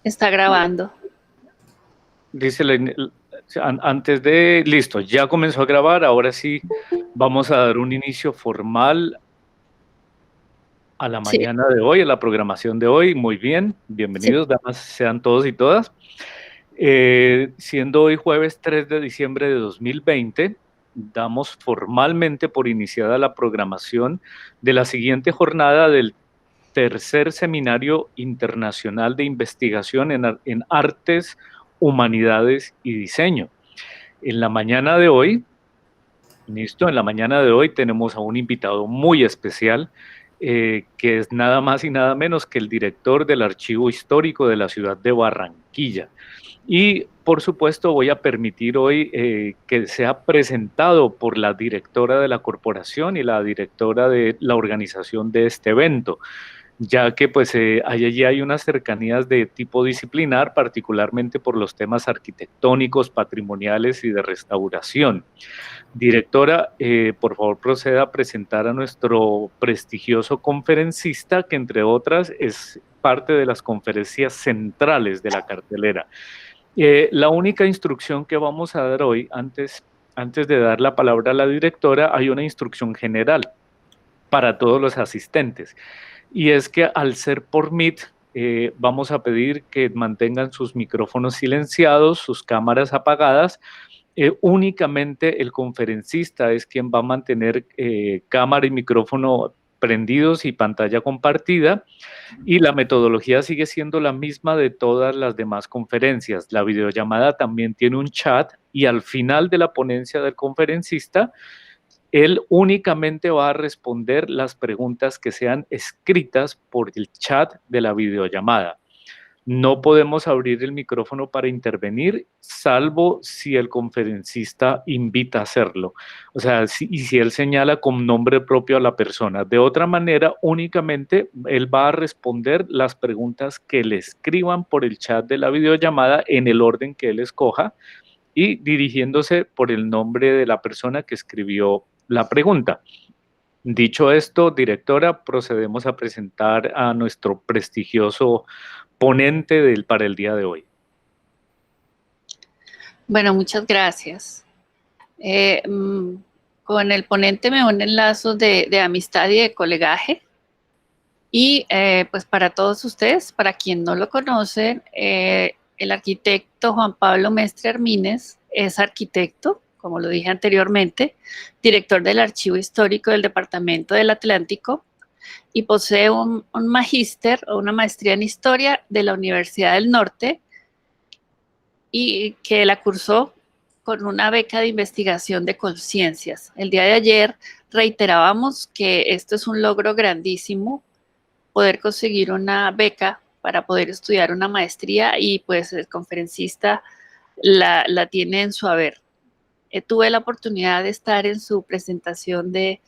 Está grabando. Dice, antes de, listo, ya comenzó a grabar, ahora sí vamos a dar un inicio formal a la Sí, mañana de hoy, a la programación de hoy. Muy bien, sí. bienvenidos, damas, sean todos y todas. Siendo hoy jueves 3 de diciembre de 2020, damos formalmente por iniciada la programación de la siguiente jornada del tercer Seminario Internacional de Investigación en Artes, Humanidades y Diseño. En la mañana de hoy, listo, en la mañana de hoy tenemos a un invitado muy especial, que es nada más y nada menos que el director del Archivo Histórico de la ciudad de Barranquilla. Y por supuesto voy a permitir hoy que sea presentado por la directora de la corporación y la directora de la organización de este evento, ya que pues allí hay unas cercanías de tipo disciplinar, particularmente por los temas arquitectónicos, patrimoniales y de restauración. Directora, por favor proceda a presentar a nuestro prestigioso conferencista, que entre otras es parte de las conferencias centrales de la cartelera. La única instrucción que vamos a dar hoy, antes de dar la palabra a la directora, hay una instrucción general para todos los asistentes. Y es que al ser por Meet, vamos a pedir que mantengan sus micrófonos silenciados, sus cámaras apagadas. Únicamente el conferencista es quien va a mantener cámara y micrófono prendidos y pantalla compartida, y la metodología sigue siendo la misma de todas las demás conferencias. La videollamada también tiene un chat y al final de la ponencia del conferencista, él únicamente va a responder las preguntas que sean escritas por el chat de la videollamada. No podemos abrir el micrófono para intervenir, salvo si el conferencista invita a hacerlo. O sea, y si él señala con nombre propio a la persona. De otra manera, únicamente él va a responder las preguntas que le escriban por el chat de la videollamada en el orden que él escoja y dirigiéndose por el nombre de la persona que escribió la pregunta. Dicho esto, directora, procedemos a presentar a nuestro prestigioso ponente para el día de hoy. Bueno, muchas gracias. Con el ponente me unen lazos de amistad y de colegaje. Y pues para todos ustedes, para quien no lo conocen, el arquitecto Juan Pablo Mestre Armínez es arquitecto, como lo dije anteriormente, director del Archivo Histórico del Departamento del Atlántico y posee un magíster o una maestría en Historia de la Universidad del Norte y que la cursó con una beca de investigación de conciencias. El día de ayer reiterábamos que esto es un logro grandísimo, poder conseguir una beca para poder estudiar una maestría y pues el conferencista la tiene en su haber. Tuve la oportunidad de estar en su presentación de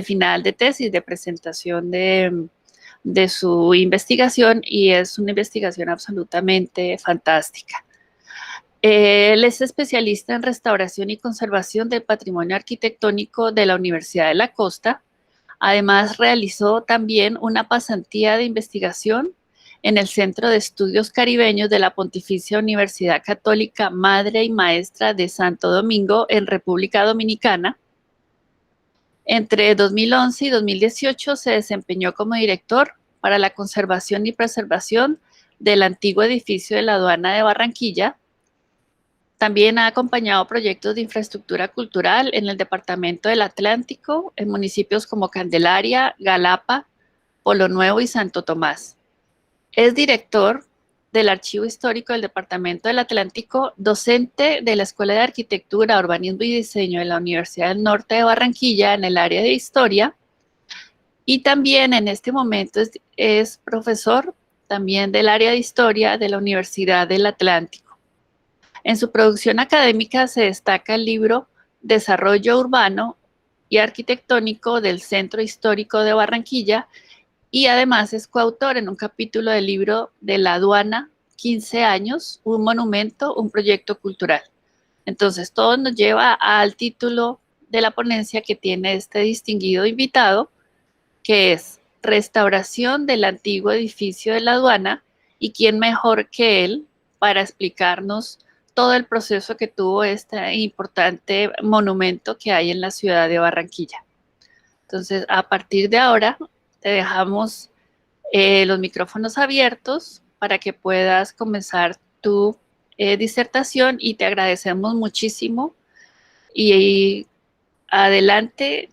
final de tesis, de presentación de su investigación y es una investigación absolutamente fantástica. Él es especialista en restauración y conservación del patrimonio arquitectónico de la Universidad de la Costa. Además, realizó también una pasantía de investigación en el Centro de Estudios Caribeños de la Pontificia Universidad Católica Madre y Maestra de Santo Domingo en República Dominicana. Entre 2011 y 2018 se desempeñó como director para la conservación y preservación del antiguo edificio de la aduana de Barranquilla. También ha acompañado proyectos de infraestructura cultural en el Departamento del Atlántico, en municipios como Candelaria, Galapa, Polo Nuevo y Santo Tomás. Es director del Archivo Histórico del Departamento del Atlántico, docente de la Escuela de Arquitectura, Urbanismo y Diseño de la Universidad del Norte de Barranquilla en el área de Historia y también en este momento es profesor también del área de Historia de la Universidad del Atlántico. En su producción académica se destaca el libro Desarrollo Urbano y Arquitectónico del Centro Histórico de Barranquilla y además es coautor en un capítulo del libro de la aduana, 15 años, un monumento, un proyecto cultural. Entonces, todo nos lleva al título de la ponencia que tiene este distinguido invitado, que es Restauración del antiguo edificio de la aduana y quién mejor que él para explicarnos todo el proceso que tuvo este importante monumento que hay en la ciudad de Barranquilla. Entonces, a partir de ahora, te dejamos los micrófonos abiertos para que puedas comenzar tu disertación y te agradecemos muchísimo y adelante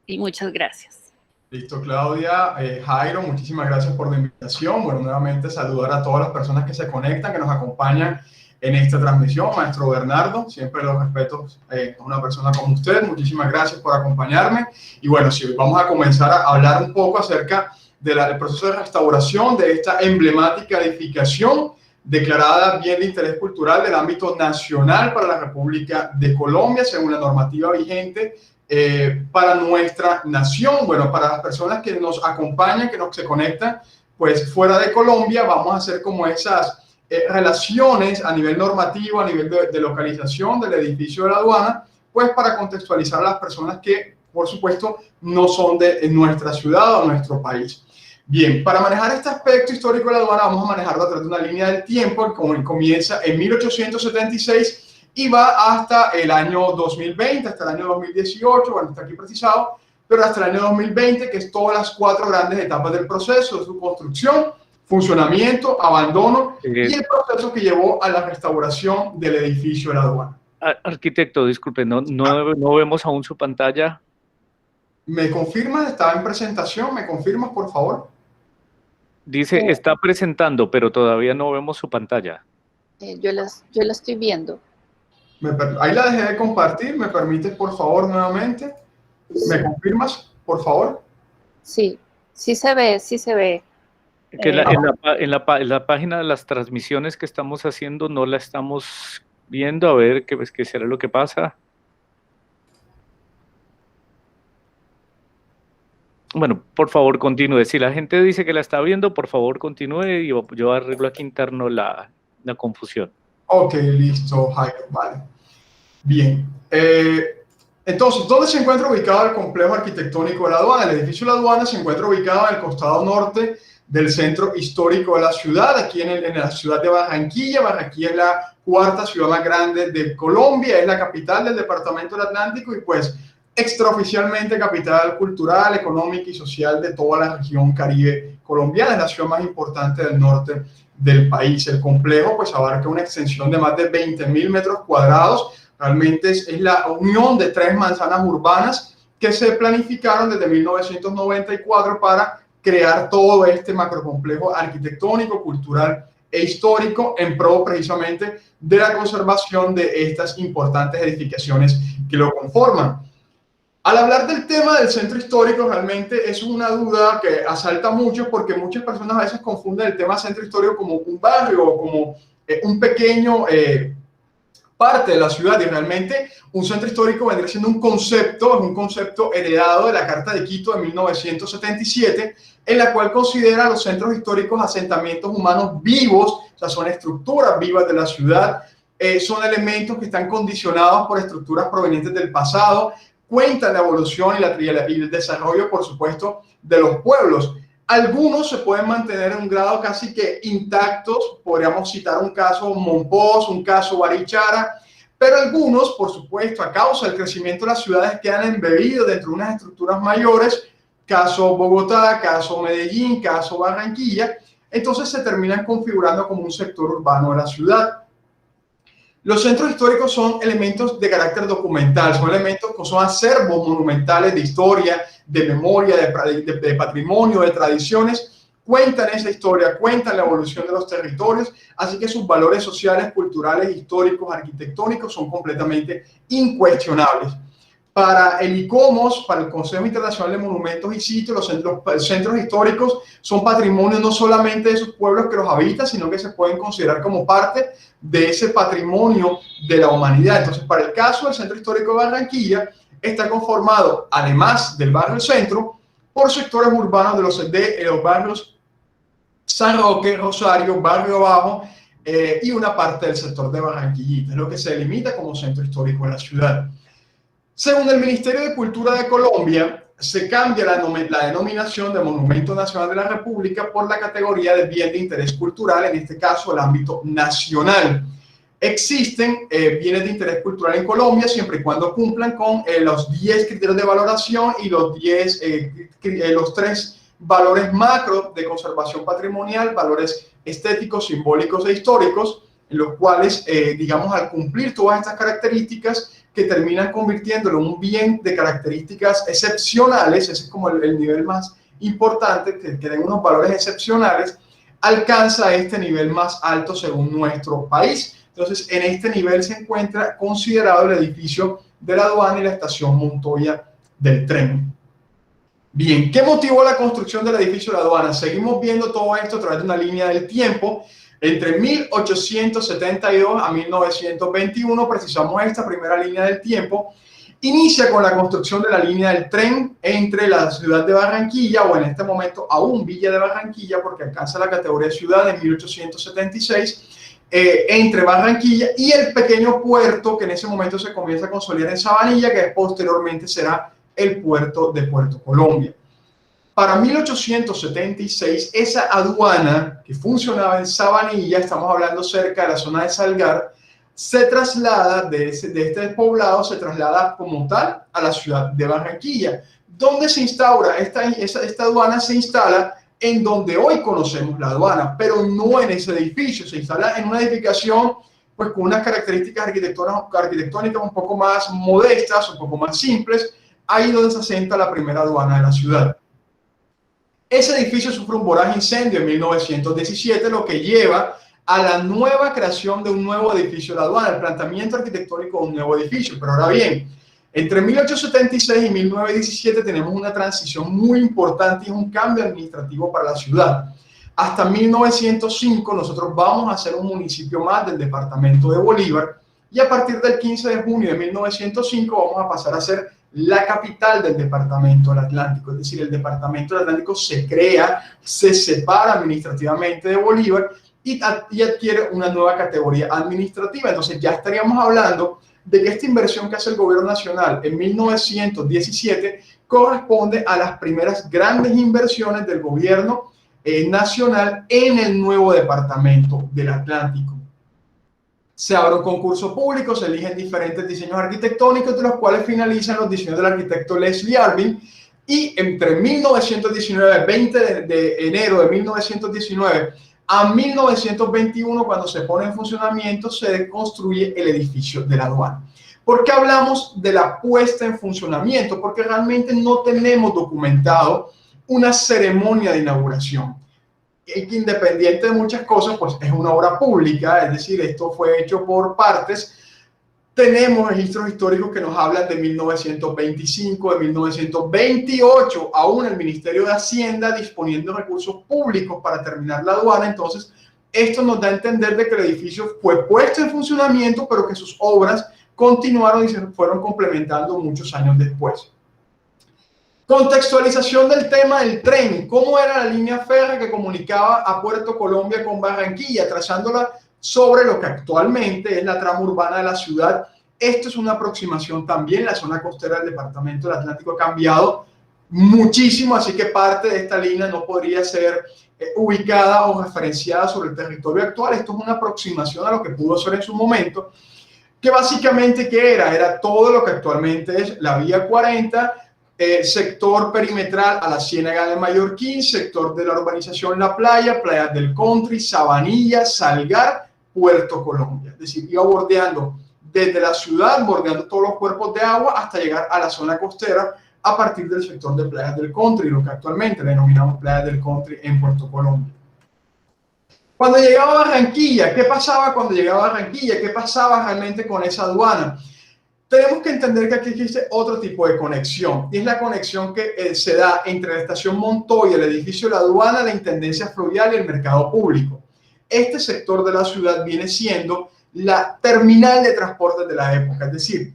y muchas gracias. Listo, Claudia. Jairo, muchísimas gracias por la invitación. Bueno, nuevamente saludar a todas las personas que se conectan, que nos acompañan en esta transmisión. Maestro Bernardo, siempre los respetos a una persona como usted. Muchísimas gracias por acompañarme. Y bueno, sí, vamos a comenzar a hablar un poco acerca del proceso de restauración de esta emblemática edificación declarada bien de interés cultural del ámbito nacional para la República de Colombia, según la normativa vigente para nuestra nación. Bueno, para las personas que nos acompañan, que se conectan, pues fuera de Colombia, vamos a hacer como esas relaciones a nivel normativo, a nivel de localización del edificio de la aduana, pues para contextualizar a las personas que, por supuesto, no son de nuestra ciudad o nuestro país. Bien, para manejar este aspecto histórico de la aduana vamos a manejarlo a través de una línea del tiempo que comienza en 1876 y va hasta el año 2020, hasta el año 2018, bueno, está aquí precisado, pero hasta el año 2020, que es todas las 4 grandes etapas del proceso, de su construcción, funcionamiento, abandono y el proceso que llevó a la restauración del edificio de la aduana. Arquitecto, disculpe, no vemos aún su pantalla. ¿Me confirmas? ¿Estaba en presentación? ¿Me confirmas, por favor? Dice, está presentando, pero todavía no vemos su pantalla. Yo la estoy viendo. Ahí la dejé de compartir. ¿Me permites, por favor, nuevamente? ¿Me confirmas, por favor? Sí, sí se ve, sí se ve. Que en la página de las transmisiones que estamos haciendo no la estamos viendo. A ver qué será lo que pasa. Bueno, por favor, continúe. Si la gente dice que la está viendo, por favor, continúe y yo arreglo aquí interno la confusión. Ok, listo, Jairo, vale. Bien. Entonces, ¿dónde se encuentra ubicado el complejo arquitectónico de la aduana? El edificio de la aduana se encuentra ubicado en el costado norte del centro histórico de la ciudad, aquí en la ciudad de Barranquilla. Barranquilla es la 4ª ciudad más grande de Colombia, es la capital del departamento del Atlántico y pues extraoficialmente capital cultural, económica y social de toda la región Caribe colombiana. Es la ciudad más importante del norte del país. El complejo pues abarca una extensión de más de 20.000 metros cuadrados. Realmente es la unión de 3 manzanas urbanas que se planificaron desde 1994 para crear todo este macrocomplejo arquitectónico, cultural e histórico en pro precisamente de la conservación de estas importantes edificaciones que lo conforman. Al hablar del tema del centro histórico, realmente es una duda que asalta mucho porque muchas personas a veces confunden el tema centro histórico como un barrio o como un pequeño parte de la ciudad, y realmente un centro histórico vendría siendo un concepto heredado de la Carta de Quito de 1977, en la cual considera los centros históricos asentamientos humanos vivos, o sea, son estructuras vivas de la ciudad, son elementos que están condicionados por estructuras provenientes del pasado, cuentan la evolución y el desarrollo, por supuesto, de los pueblos. Algunos se pueden mantener en un grado casi que intactos, podríamos citar un caso Monpós, un caso Barichara, pero algunos, por supuesto, a causa del crecimiento de las ciudades quedan embebidos dentro de unas estructuras mayores, caso Bogotá, caso Medellín, caso Barranquilla, entonces se terminan configurando como un sector urbano de la ciudad. Los centros históricos son elementos de carácter documental, son elementos que son acervos monumentales de historia, de memoria, de patrimonio, de tradiciones, cuentan esa historia, cuentan la evolución de los territorios, así que sus valores sociales, culturales, históricos, arquitectónicos son completamente incuestionables. Para el ICOMOS, para el Consejo Internacional de Monumentos y Sitios, los centros históricos son patrimonio no solamente de esos pueblos que los habitan, sino que se pueden considerar como parte de ese patrimonio de la humanidad. Entonces, para el caso del Centro Histórico de Barranquilla, está conformado, además del barrio centro, por sectores urbanos de los barrios San Roque, Rosario, Barrio Bajo y una parte del sector de Barranquillita, es lo que se delimita como centro histórico de la ciudad. Según el Ministerio de Cultura de Colombia, se cambia la denominación de Monumento Nacional de la República por la categoría de bien de interés cultural, en este caso el ámbito nacional. Existen bienes de interés cultural en Colombia siempre y cuando cumplan con los 10 criterios de valoración y los 3 valores macro de conservación patrimonial, valores estéticos, simbólicos e históricos, en los cuales, digamos, al cumplir todas estas características que terminan convirtiéndolo en un bien de características excepcionales, ese es como el nivel más importante, que den unos valores excepcionales, alcanza este nivel más alto según nuestro país. Entonces, en este nivel se encuentra considerado el edificio de la aduana y la estación Montoya del tren. Bien, ¿qué motivó la construcción del edificio de la aduana? Seguimos viendo todo esto a través de una línea del tiempo. Entre 1872 a 1921, precisamos esta primera línea del tiempo, inicia con la construcción de la línea del tren entre la ciudad de Barranquilla, o en este momento aún Villa de Barranquilla, porque alcanza la categoría de ciudad en 1876, entre Barranquilla y el pequeño puerto que en ese momento se comienza a consolidar en Sabanilla, que posteriormente será el puerto de Puerto Colombia. Para 1876, esa aduana que funcionaba en Sabanilla, estamos hablando cerca de la zona de Salgar, se traslada de este poblado, se traslada como tal a la ciudad de Barranquilla, donde se instaura, esta aduana se instala en donde hoy conocemos la aduana, pero no en ese edificio, se instala en una edificación pues con unas características arquitectónicas un poco más modestas, un poco más simples, ahí donde se asenta la primera aduana de la ciudad. Ese edificio sufre un voraz incendio en 1917, lo que lleva a la nueva creación de un nuevo edificio de la aduana, el planteamiento arquitectónico de un nuevo edificio. Pero ahora bien, entre 1876 y 1917 tenemos una transición muy importante y un cambio administrativo para la ciudad. Hasta 1905 nosotros vamos a ser un municipio más del departamento de Bolívar, y a partir del 15 de junio de 1905 vamos a pasar a ser la capital del departamento del Atlántico. Es decir, el departamento del Atlántico se crea, se separa administrativamente de Bolívar y adquiere una nueva categoría administrativa. Entonces ya estaríamos hablando de que esta inversión que hace el gobierno nacional en 1917 corresponde a las primeras grandes inversiones del gobierno nacional en el nuevo departamento del Atlántico. Se abre un concurso público, se eligen diferentes diseños arquitectónicos, de los cuales finalizan los diseños del arquitecto Leslie Arvin, y entre 1919, 20 de enero de 1919 a 1921, cuando se pone en funcionamiento, se construye el edificio de la aduana. ¿Por qué hablamos de la puesta en funcionamiento? Porque realmente no tenemos documentado una ceremonia de inauguración. Independiente de muchas cosas, pues es una obra pública, es decir, esto fue hecho por partes. Tenemos registros históricos que nos hablan de 1925, de 1928, aún el Ministerio de Hacienda disponiendo recursos públicos para terminar la aduana. Entonces, esto nos da a entender de que el edificio fue puesto en funcionamiento, pero que sus obras continuaron y se fueron complementando muchos años después. Contextualización del tema del tren. ¿Cómo era la línea férrea que comunicaba a Puerto Colombia con Barranquilla, trazándola sobre lo que actualmente es la trama urbana de la ciudad? Esto es una aproximación también. La zona costera del departamento del Atlántico ha cambiado muchísimo, así que parte de esta línea no podría ser ubicada o referenciada sobre el territorio actual. Esto es una aproximación a lo que pudo ser en su momento, que básicamente ¿qué era? Era todo lo que actualmente es la vía 40, sector perimetral a la Ciénaga de Mallorquín, sector de la urbanización La Playa, Playas del Country, Sabanilla, Salgar, Puerto Colombia. Es decir, iba bordeando desde la ciudad, bordeando todos los cuerpos de agua hasta llegar a la zona costera a partir del sector de Playas del Country, lo que actualmente denominamos Playas del Country en Puerto Colombia. Cuando llegaba a Barranquilla, ¿qué pasaba cuando llegaba a Barranquilla? ¿Qué pasaba realmente con esa aduana? Tenemos que entender que aquí existe otro tipo de conexión, y es la conexión que se da entre la estación Montoya, el edificio de la aduana, la intendencia fluvial y el mercado público. Este sector de la ciudad viene siendo la terminal de transportes de la época, es decir,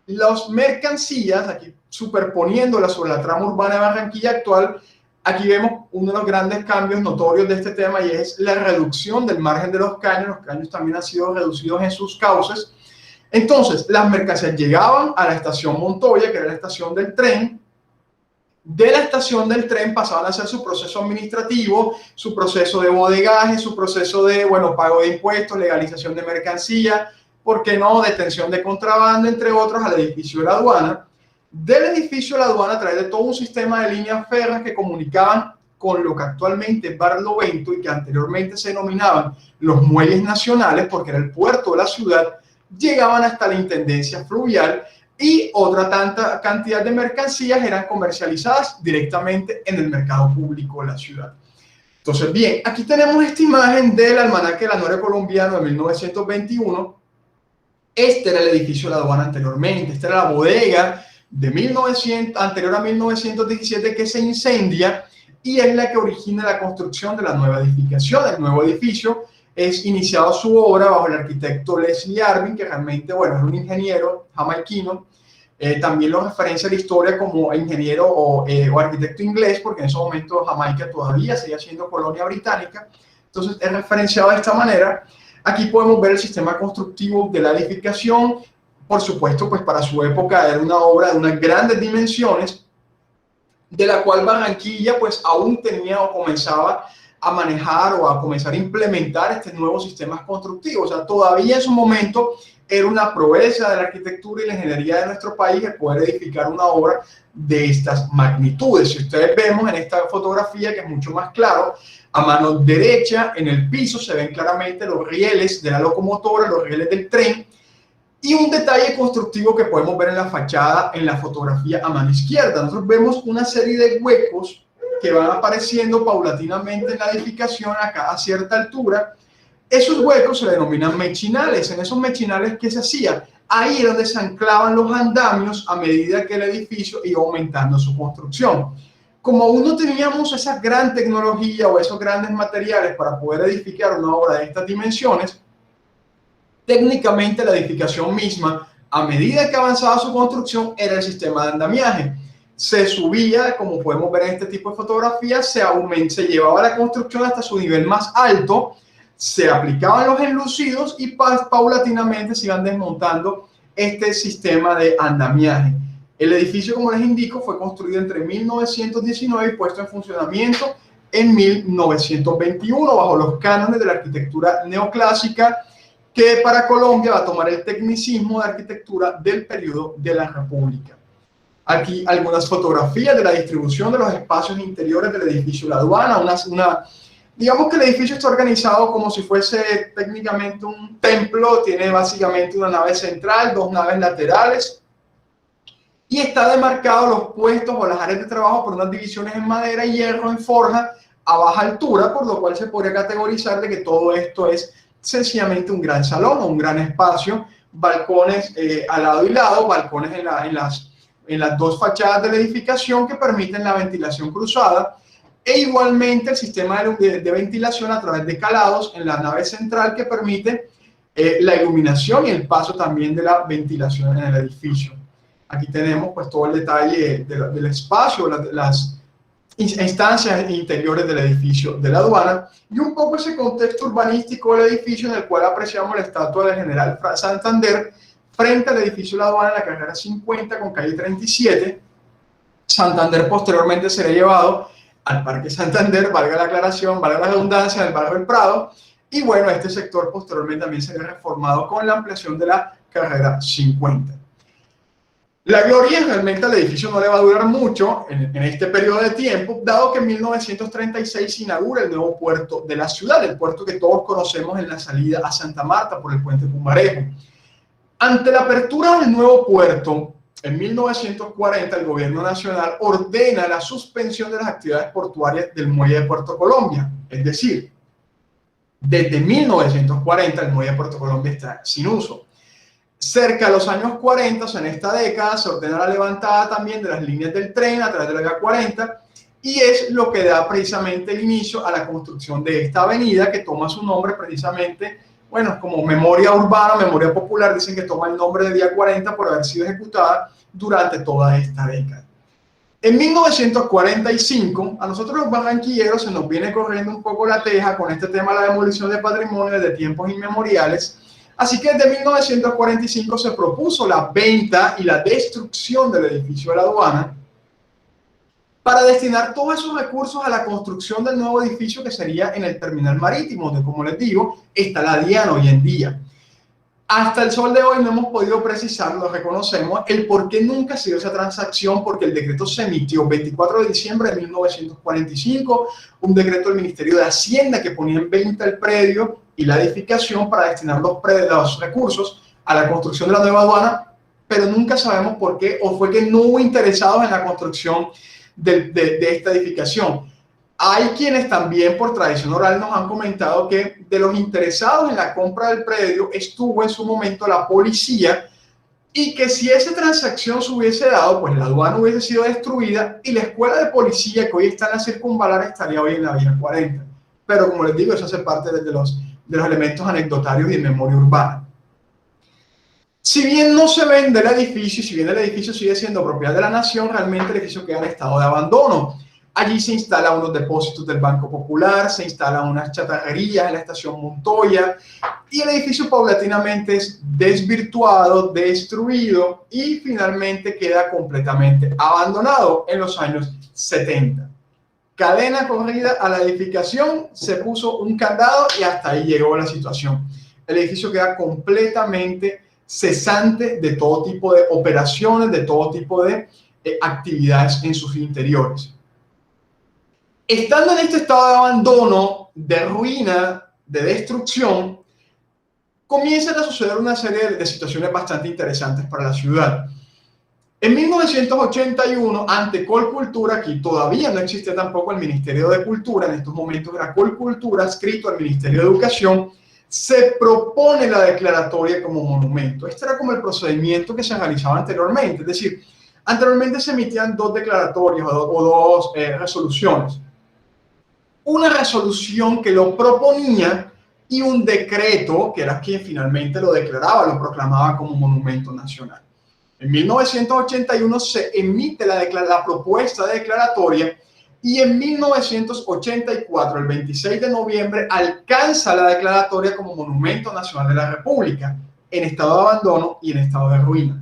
las mercancías, aquí superponiéndolas sobre la trama urbana de Barranquilla actual, aquí vemos uno de los grandes cambios notorios de este tema, y es la reducción del margen de los caños también han sido reducidos en sus cauces. Entonces, las mercancías llegaban a la estación Montoya, que era la estación del tren, de la estación del tren pasaban a hacer su proceso administrativo, su proceso de bodegaje, su proceso de, bueno, pago de impuestos, legalización de mercancía, ¿por qué no?, detención de contrabando, entre otros, al edificio de la aduana. Del edificio de la aduana, a través de todo un sistema de líneas férreas que comunicaban con lo que actualmente es Barlovento y que anteriormente se denominaban los muelles nacionales, porque era el puerto de la ciudad, llegaban hasta la intendencia fluvial, y otra tanta cantidad de mercancías eran comercializadas directamente en el mercado público de la ciudad. Entonces, bien, aquí tenemos esta imagen del almanaque de la Noria colombiano de 1921. Este era el edificio de la aduana anteriormente, esta era la bodega de 1900, anterior a 1917, que se incendia y es la que origina la construcción de la nueva edificación. El nuevo edificio es iniciado su obra bajo el arquitecto Leslie Arvin, que realmente, bueno, es un ingeniero jamaiquino. También lo referencia a la historia como ingeniero o arquitecto inglés, porque en ese momento Jamaica todavía seguía siendo colonia británica. Entonces es referenciado de esta manera. Aquí podemos ver el sistema constructivo de la edificación. Por supuesto, pues para su época era una obra de unas grandes dimensiones, de la cual Barranquilla pues aún tenía o comenzaba a manejar o a comenzar a implementar estos nuevos sistemas constructivos. O sea, todavía en su momento era una proeza de la arquitectura y la ingeniería de nuestro país el poder edificar una obra de estas magnitudes. Si ustedes vemos en esta fotografía, que es mucho más claro, a mano derecha en el piso se ven claramente los rieles de la locomotora, los rieles del tren, y un detalle constructivo que podemos ver en la fachada, en la fotografía a mano izquierda. Nosotros vemos una serie de huecos que van apareciendo paulatinamente en la edificación acá a cierta altura. Esos huecos se denominan mechinales. En esos mechinales, ¿qué se hacía? Ahí es donde se anclaban los andamios a medida que el edificio iba aumentando su construcción. Como aún no teníamos esa gran tecnología o esos grandes materiales para poder edificar una obra de estas dimensiones, técnicamente la edificación misma, a medida que avanzaba su construcción, era el sistema de andamiaje. Se subía, como podemos ver en este tipo de fotografías, se llevaba la construcción hasta su nivel más alto, se aplicaban los enlucidos y paulatinamente se iban desmontando este sistema de andamiaje. El edificio, como les indico, fue construido entre 1919 y puesto en funcionamiento en 1921 bajo los cánones de la arquitectura neoclásica, que para Colombia va a tomar el tecnicismo de arquitectura del periodo de la República. Aquí algunas fotografías de la distribución de los espacios interiores del edificio de la aduana. Digamos que el edificio está organizado como si fuese técnicamente un templo, tiene básicamente una nave central, dos naves laterales, y está demarcado los puestos o las áreas de trabajo por unas divisiones en madera y hierro en forja a baja altura, por lo cual se podría categorizar de que todo esto es sencillamente un gran salón o un gran espacio, balcones al lado y lado, balcones en las dos fachadas de la edificación que permiten la ventilación cruzada, e igualmente el sistema de ventilación a través de calados en la nave central que permite la iluminación y el paso también de la ventilación en el edificio. Aquí tenemos pues todo el detalle del espacio, las instancias interiores del edificio de la aduana y un poco ese contexto urbanístico del edificio en el cual apreciamos la estatua del general Santander frente al edificio de la aduana en la carrera 50 con calle 37. Santander posteriormente será llevado al Parque Santander, valga la aclaración, valga la redundancia, del barrio del Prado, y bueno, este sector posteriormente también será reformado con la ampliación de la carrera 50. La gloria realmente al edificio no le va a durar mucho en este periodo de tiempo, dado que en 1936 se inaugura el nuevo puerto de la ciudad, el puerto que todos conocemos en la salida a Santa Marta por el puente Pumarejo. Ante la apertura del nuevo puerto, en 1940 el gobierno nacional ordena la suspensión de las actividades portuarias del muelle de Puerto Colombia, es decir, desde 1940 el muelle de Puerto Colombia está sin uso. Cerca de los años 40, o sea, en esta década, se ordena la levantada también de las líneas del tren a través de la vía 40 y es lo que da precisamente el inicio a la construcción de esta avenida que toma su nombre precisamente, bueno, como memoria urbana, memoria popular, dicen que toma el nombre de vía 40 por haber sido ejecutada durante toda esta década. En 1945, a nosotros los barranquilleros se nos viene corriendo un poco la teja con este tema de la demolición de patrimonio desde tiempos inmemoriales. Así que desde 1945 se propuso la venta y la destrucción del edificio de la aduana para destinar todos esos recursos a la construcción del nuevo edificio que sería en el terminal marítimo, donde, como les digo, está la DIAN hoy en día. Hasta el sol de hoy no hemos podido precisar, lo reconocemos, el por qué nunca se dio esa transacción, porque el decreto se emitió 24 de diciembre de 1945, un decreto del Ministerio de Hacienda que ponía en venta el predio y la edificación para destinar los recursos a la construcción de la nueva aduana, pero nunca sabemos por qué, o fue que no hubo interesados en la construcción de esta edificación. Hay quienes también por tradición oral nos han comentado que de los interesados en la compra del predio estuvo en su momento la policía, y que si esa transacción se hubiese dado, pues la aduana hubiese sido destruida y la escuela de policía que hoy está en la Circunvalar estaría hoy en la Vía 40. Pero como les digo, eso hace parte de los elementos anecdotarios y de memoria urbana. Si bien no se vende el edificio, si bien el edificio sigue siendo propiedad de la nación, realmente el edificio queda en estado de abandono. Allí se instalan unos depósitos del Banco Popular, se instalan unas chatarrerías en la estación Montoya, y el edificio paulatinamente es desvirtuado, destruido y finalmente queda completamente abandonado en los años 70. Cadena corrida a la edificación, se puso un candado y hasta ahí llegó la situación. El edificio queda completamente cesante de todo tipo de operaciones, de todo tipo de actividades en sus interiores. Estando en este estado de abandono, de ruina, de destrucción, comienzan a suceder una serie de situaciones bastante interesantes para la ciudad. En 1981, ante Colcultura, aquí todavía no existe tampoco el Ministerio de Cultura, en estos momentos era Colcultura, adscrito al Ministerio de Educación, se propone la declaratoria como monumento. Este era como el procedimiento que se realizaba anteriormente, es decir, anteriormente se emitían dos declaratorias o dos resoluciones. Una resolución que lo proponía y un decreto que era quien finalmente lo declaraba, lo proclamaba como monumento nacional. En 1981 se emite la propuesta declaratoria y en 1984, el 26 de noviembre, alcanza la declaratoria como monumento nacional de la República en estado de abandono y en estado de ruina.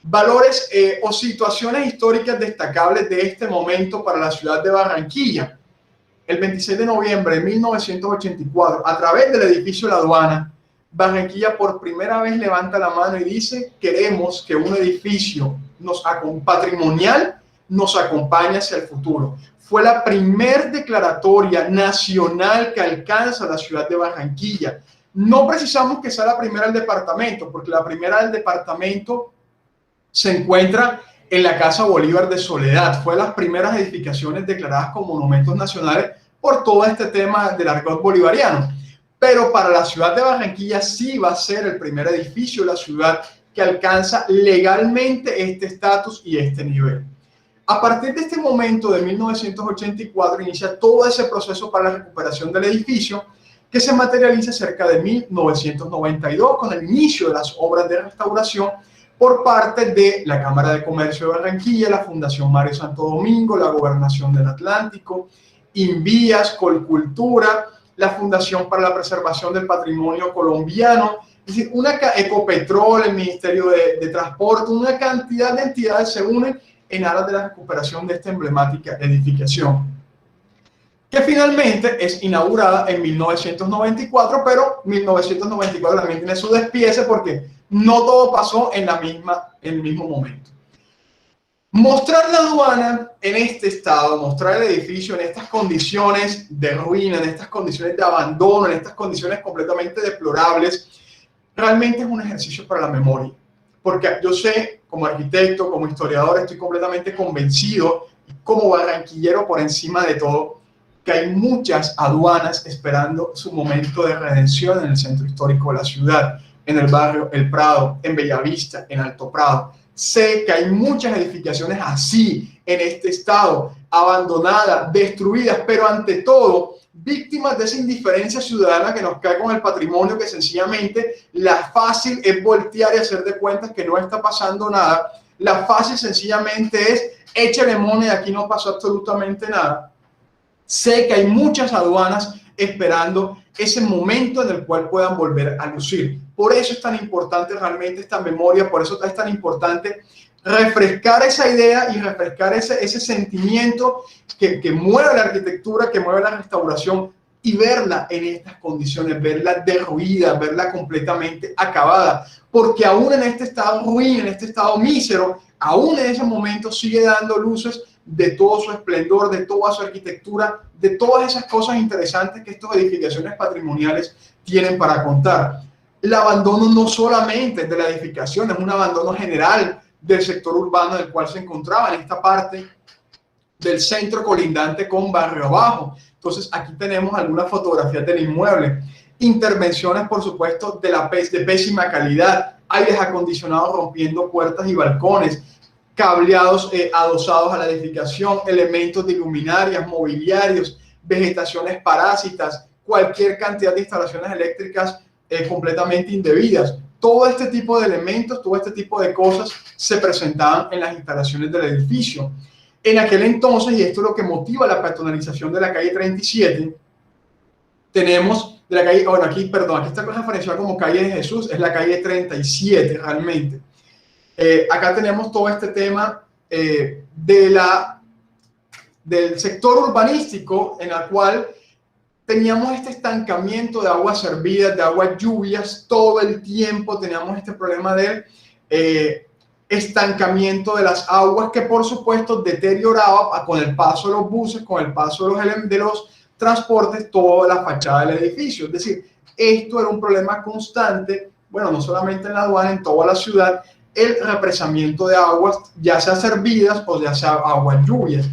Valores o situaciones históricas destacables de este momento para la ciudad de Barranquilla. El 26 de noviembre de 1984, a través del edificio La Aduana, Barranquilla por primera vez levanta la mano y dice: queremos que un edificio patrimonial nos acompañe hacia el futuro. Fue la primer declaratoria nacional que alcanza la ciudad de Barranquilla. No precisamos que sea la primera del departamento, porque la primera del departamento se encuentra en la Casa Bolívar de Soledad. Fue las primeras edificaciones declaradas como monumentos nacionales por todo este tema del argot bolivariano. Pero para la ciudad de Barranquilla sí va a ser el primer edificio de la ciudad que alcanza legalmente este estatus y este nivel. A partir de este momento de 1984 inicia todo ese proceso para la recuperación del edificio, que se materializa cerca de 1992 con el inicio de las obras de restauración por parte de la Cámara de Comercio de Barranquilla, la Fundación Mario Santo Domingo, la Gobernación del Atlántico, Invías, Colcultura, la Fundación para la Preservación del Patrimonio Colombiano, es decir, Ecopetrol, el Ministerio de Transporte, una cantidad de entidades se unen en aras de la recuperación de esta emblemática edificación, que finalmente es inaugurada en 1994, pero 1994 también tiene su despiece porque no todo pasó en el mismo momento. Mostrar la aduana en este estado, mostrar el edificio en estas condiciones de ruina, en estas condiciones de abandono, en estas condiciones completamente deplorables, realmente es un ejercicio para la memoria. Porque yo sé, como arquitecto, como historiador, estoy completamente convencido, como barranquillero por encima de todo, que hay muchas aduanas esperando su momento de redención en el centro histórico de la ciudad, en el barrio El Prado, en Bellavista, en Alto Prado. Sé que hay muchas edificaciones así en este estado, abandonadas, destruidas, pero ante todo, víctimas de esa indiferencia ciudadana que nos cae con el patrimonio, que sencillamente la fácil es voltear y hacer de cuentas que no está pasando nada. La fácil sencillamente es échale moneda, aquí no pasó absolutamente nada. Sé que hay muchas aduanas esperando ese momento en el cual puedan volver a lucir. Por eso es tan importante realmente esta memoria, por eso es tan importante refrescar esa idea y refrescar ese sentimiento que mueve la arquitectura, que mueve la restauración, y verla en estas condiciones, verla derruida, verla completamente acabada, porque aún en este estado ruin, en este estado mísero, aún en ese momento sigue dando luces de todo su esplendor, de toda su arquitectura, de todas esas cosas interesantes que estas edificaciones patrimoniales tienen para contar. El abandono no solamente de la edificación, es un abandono general del sector urbano del cual se encontraba en esta parte del centro colindante con Barrio Abajo. Entonces aquí tenemos algunas fotografías del inmueble, intervenciones por supuesto de pésima calidad, aires acondicionados rompiendo puertas y balcones, cableados adosados a la edificación, elementos de luminarias, mobiliarios, vegetaciones parásitas, cualquier cantidad de instalaciones eléctricas completamente indebidas. Todo este tipo de elementos, todo este tipo de cosas se presentaban en las instalaciones del edificio. En aquel entonces, y esto es lo que motiva la peatonalización de la calle 37, tenemos de la calle, bueno, aquí está referenciada como calle de Jesús, es la calle 37 realmente. Acá tenemos todo este tema del sector urbanístico en el cual teníamos este estancamiento de aguas servidas, de aguas lluvias, todo el tiempo teníamos este problema del estancamiento de las aguas que por supuesto deterioraba con el paso de los buses, con el paso de los transportes, toda la fachada del edificio. Es decir, esto era un problema constante, bueno, no solamente en la aduana, en toda la ciudad, el represamiento de aguas, ya sea servidas o ya sea aguas lluvias.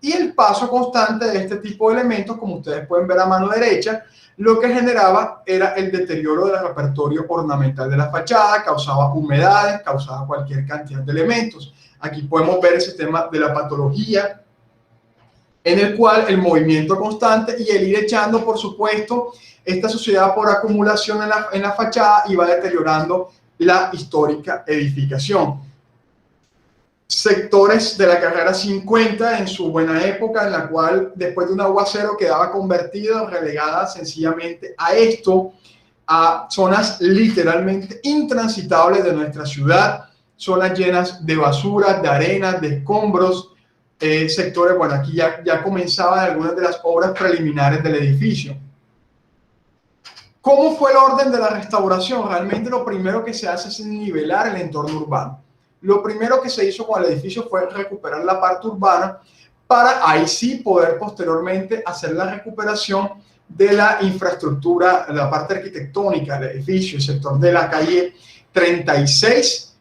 Y el paso constante de este tipo de elementos, como ustedes pueden ver a mano derecha, lo que generaba era el deterioro del repertorio ornamental de la fachada, causaba humedades, causaba cualquier cantidad de elementos. Aquí podemos ver el sistema de la patología, en el cual el movimiento constante y el ir echando, por supuesto, esta suciedad por acumulación en la fachada iba deteriorando la histórica edificación. Sectores de la carrera 50 en su buena época, en la cual después de un aguacero quedaba convertida, relegada sencillamente a esto, a zonas literalmente intransitables de nuestra ciudad, zonas llenas de basura, de arena, de escombros, sectores, bueno, aquí ya comenzaban algunas de las obras preliminares del edificio. ¿Cómo fue el orden de la restauración? Realmente lo primero que se hace es nivelar el entorno urbano. Lo primero que se hizo con el edificio fue recuperar la parte urbana para ahí sí poder posteriormente hacer la recuperación de la infraestructura, la parte arquitectónica del edificio, el sector de la calle 36,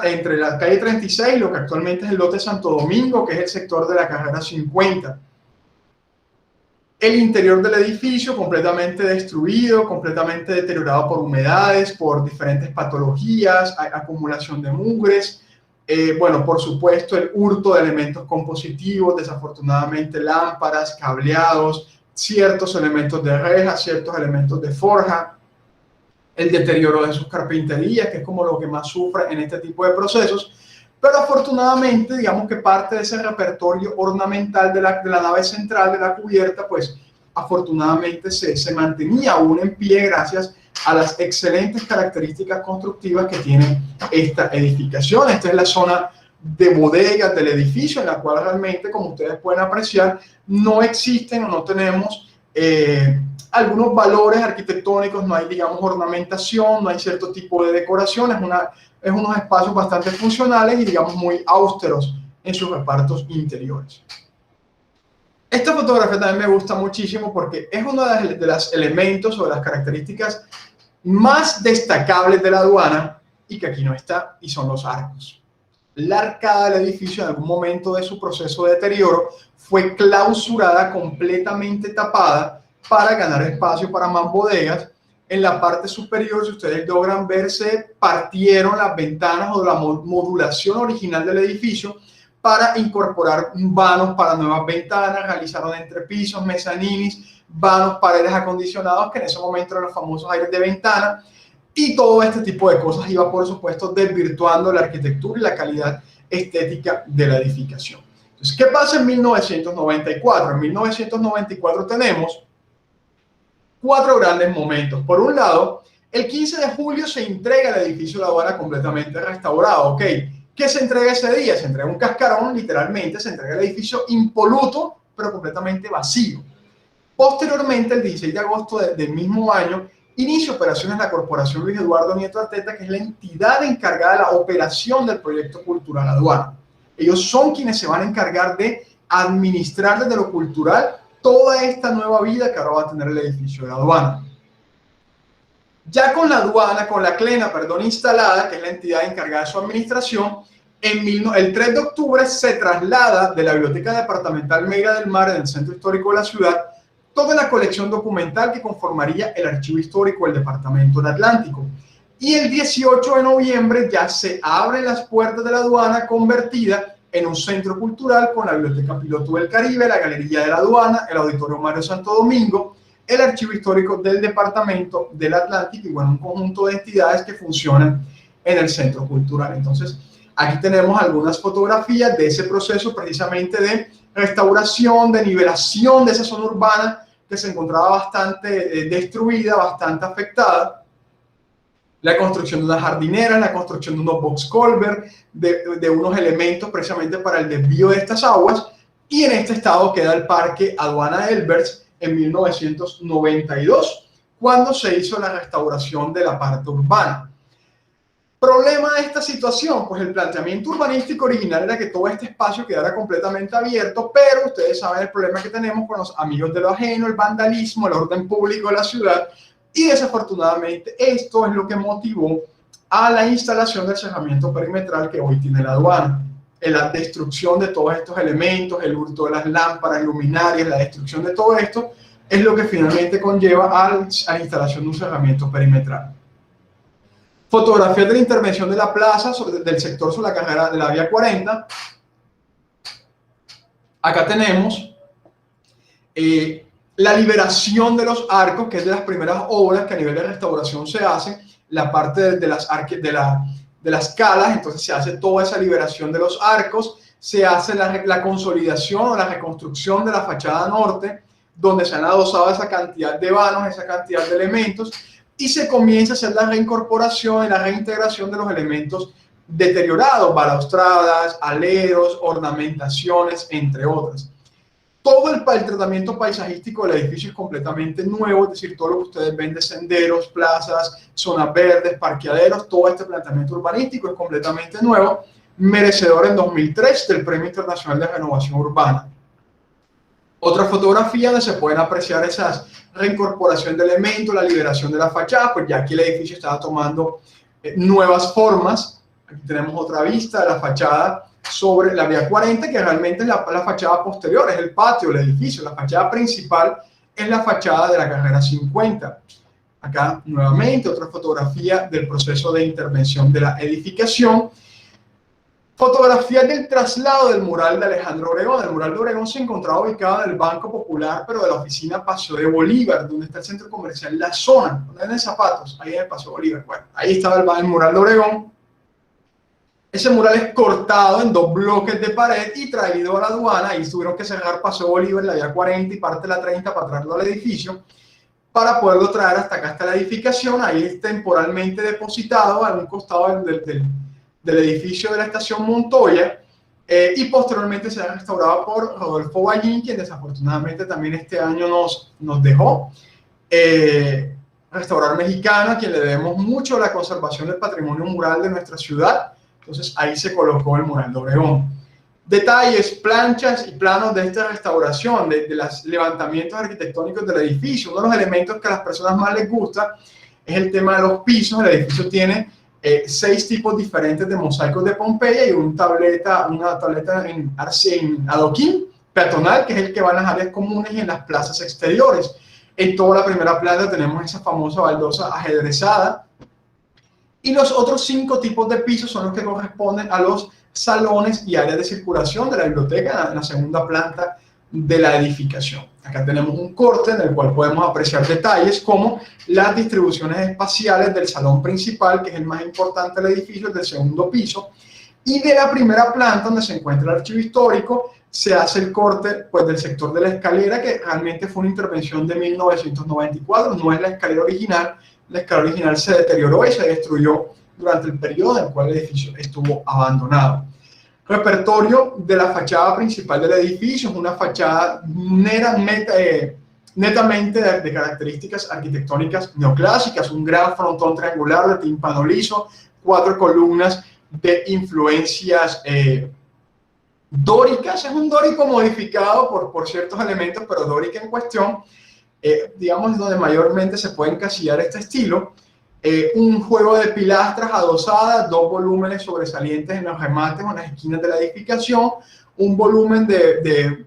entre la calle 36 y lo que actualmente es el lote Santo Domingo, que es el sector de la carrera 50. El interior del edificio completamente destruido, completamente deteriorado por humedades, por diferentes patologías, acumulación de mugres, bueno, por supuesto el hurto de elementos compositivos, desafortunadamente lámparas, cableados, ciertos elementos de reja, ciertos elementos de forja, el deterioro de sus carpinterías, que es como lo que más sufre en este tipo de procesos. Pero afortunadamente, digamos que parte de ese repertorio ornamental de la nave central, de la cubierta, pues afortunadamente se mantenía aún en pie gracias a las excelentes características constructivas que tiene esta edificación. Esta es la zona de bodegas del edificio, en la cual realmente, como ustedes pueden apreciar, no existen o no tenemos algunos valores arquitectónicos, no hay, digamos, ornamentación, no hay cierto tipo de decoración, es unos espacios bastante funcionales y, digamos, muy austeros en sus repartos interiores. Esta fotografía también me gusta muchísimo porque es uno de los elementos o de las características más destacables de la aduana y que aquí no está, y son los arcos. La arcada del edificio en algún momento de su proceso de deterioro fue clausurada, completamente tapada para ganar espacio para más bodegas. En la parte superior, si ustedes logran ver, se partieron las ventanas o la modulación original del edificio para incorporar vanos para nuevas ventanas, realizaron entrepisos, mezaninis, vanos para aires acondicionados, que en ese momento eran los famosos aires de ventana, y todo este tipo de cosas iba, por supuesto, desvirtuando la arquitectura y la calidad estética de la edificación. Entonces, ¿qué pasa en 1994? En 1994 tenemos 4 grandes momentos. Por un lado, el 15 de julio se entrega el edificio de la aduana completamente restaurado. Ok, ¿Qué se entrega ese día? Se entrega un cascarón, literalmente, se entrega el edificio impoluto, pero completamente vacío. Posteriormente, el 16 de agosto del mismo año, inicia operaciones la Corporación Luis Eduardo Nieto Arteta, que es la entidad encargada de la operación del proyecto cultural aduana. Ellos son quienes se van a encargar de administrar desde lo cultural toda esta nueva vida que ahora va a tener el edificio de la aduana. Ya con la aduana, con la CLENA, perdón, instalada, que es la entidad encargada de su administración, el 3 de octubre se traslada de la Biblioteca Departamental Meira del Mar, en el centro histórico de la ciudad, toda la colección documental que conformaría el archivo histórico del Departamento del Atlántico. Y el 18 de noviembre ya se abren las puertas de la aduana, convertida en un centro cultural con la Biblioteca Piloto del Caribe, la Galería de la Aduana, el Auditorio Mario Santo Domingo, el Archivo Histórico del Departamento del Atlántico y, bueno, un conjunto de entidades que funcionan en el centro cultural. Entonces, aquí tenemos algunas fotografías de ese proceso precisamente de restauración, de nivelación de esa zona urbana que se encontraba bastante destruida, bastante afectada. La construcción de unas jardineras, la construcción de unos box culvert, de unos elementos precisamente para el desvío de estas aguas. Y en este estado queda el Parque Aduana Elbers en 1992, cuando se hizo la restauración de la parte urbana. Problema de esta situación, pues el planteamiento urbanístico original era que todo este espacio quedara completamente abierto, pero ustedes saben el problema que tenemos con los amigos de lo ajeno, el vandalismo, el orden público de la ciudad, y desafortunadamente esto es lo que motivó a la instalación del cerramiento perimetral que hoy tiene la aduana. La destrucción de todos estos elementos, el hurto de las lámparas, luminarias, la destrucción de todo esto, es lo que finalmente conlleva a la instalación de un cerramiento perimetral. Fotografías de la intervención de la plaza, del sector sobre la carrera de la vía 40. Acá tenemos la liberación de los arcos, que es de las primeras obras que a nivel de restauración se hace, la parte de las calas. Entonces se hace toda esa liberación de los arcos, se hace la consolidación o la reconstrucción de la fachada norte, donde se han adosado esa cantidad de vanos, esa cantidad de elementos, y se comienza a hacer la reincorporación y la reintegración de los elementos deteriorados, balaustradas, aleros, ornamentaciones, entre otras. Todo el tratamiento paisajístico del edificio es completamente nuevo, es decir, todo lo que ustedes ven de senderos, plazas, zonas verdes, parqueaderos, todo este planteamiento urbanístico es completamente nuevo, merecedor en 2003 del Premio Internacional de Renovación Urbana. Otra fotografía donde se pueden apreciar esas reincorporación de elementos, la liberación de la fachada, pues ya aquí el edificio estaba tomando nuevas formas. Aquí tenemos otra vista de la fachada sobre la vía 40, que realmente es la fachada posterior, es el patio del edificio. La fachada principal es la fachada de la carrera 50. Acá nuevamente otra fotografía del proceso de intervención de la edificación. Fotografías del traslado del mural de Alejandro Obregón. El mural de Obregón se encontraba ubicado en el Banco Popular, pero de la oficina Paseo de Bolívar, donde está el centro comercial La Zona, donde venden zapatos, ahí en el Paseo de Bolívar. Bueno, ahí estaba el mural de Obregón. Ese mural es cortado en 2 bloques de pared y traído a la aduana. Ahí tuvieron que cerrar Paseo Bolívar, la vía 40 y parte de la 30 para traerlo al edificio, para poderlo traer hasta acá, hasta la edificación. Ahí es temporalmente depositado a un costado del edificio de la estación Montoya, y posteriormente será restaurado por Rodolfo Ballín, quien desafortunadamente también este año nos dejó. Restaurador mexicano, a quien le debemos mucho la conservación del patrimonio mural de nuestra ciudad. Entonces ahí se colocó el mural de Obregón. Detalles, planchas y planos de esta restauración, de los levantamientos arquitectónicos del edificio. Uno de los elementos que a las personas más les gusta es el tema de los pisos. El edificio tiene 6 tipos diferentes de mosaicos de Pompeya y una tableta en adoquín peatonal, que es el que va en las áreas comunes y en las plazas exteriores. En toda la primera planta tenemos esa famosa baldosa ajedrezada. Y los otros 5 tipos de pisos son los que corresponden a los salones y áreas de circulación de la biblioteca en la segunda planta de la edificación. Acá tenemos un corte en el cual podemos apreciar detalles como las distribuciones espaciales del salón principal, que es el más importante del edificio, del segundo piso, y de la primera planta donde se encuentra el archivo histórico. Se hace el corte pues, del sector de la escalera, que realmente fue una intervención de 1994, no es la escalera original. La escalera original se deterioró y se destruyó durante el periodo en el cual el edificio estuvo abandonado. Repertorio de la fachada principal del edificio es una fachada netamente de características arquitectónicas neoclásicas, un gran frontón triangular de tímpano liso, 4 columnas de influencias dóricas. Es un dórico modificado por ciertos elementos, pero dórica en cuestión, digamos, donde mayormente se puede encasillar este estilo. Un juego de pilastras adosadas, 2 volúmenes sobresalientes en los remates o en las esquinas de la edificación, un volumen de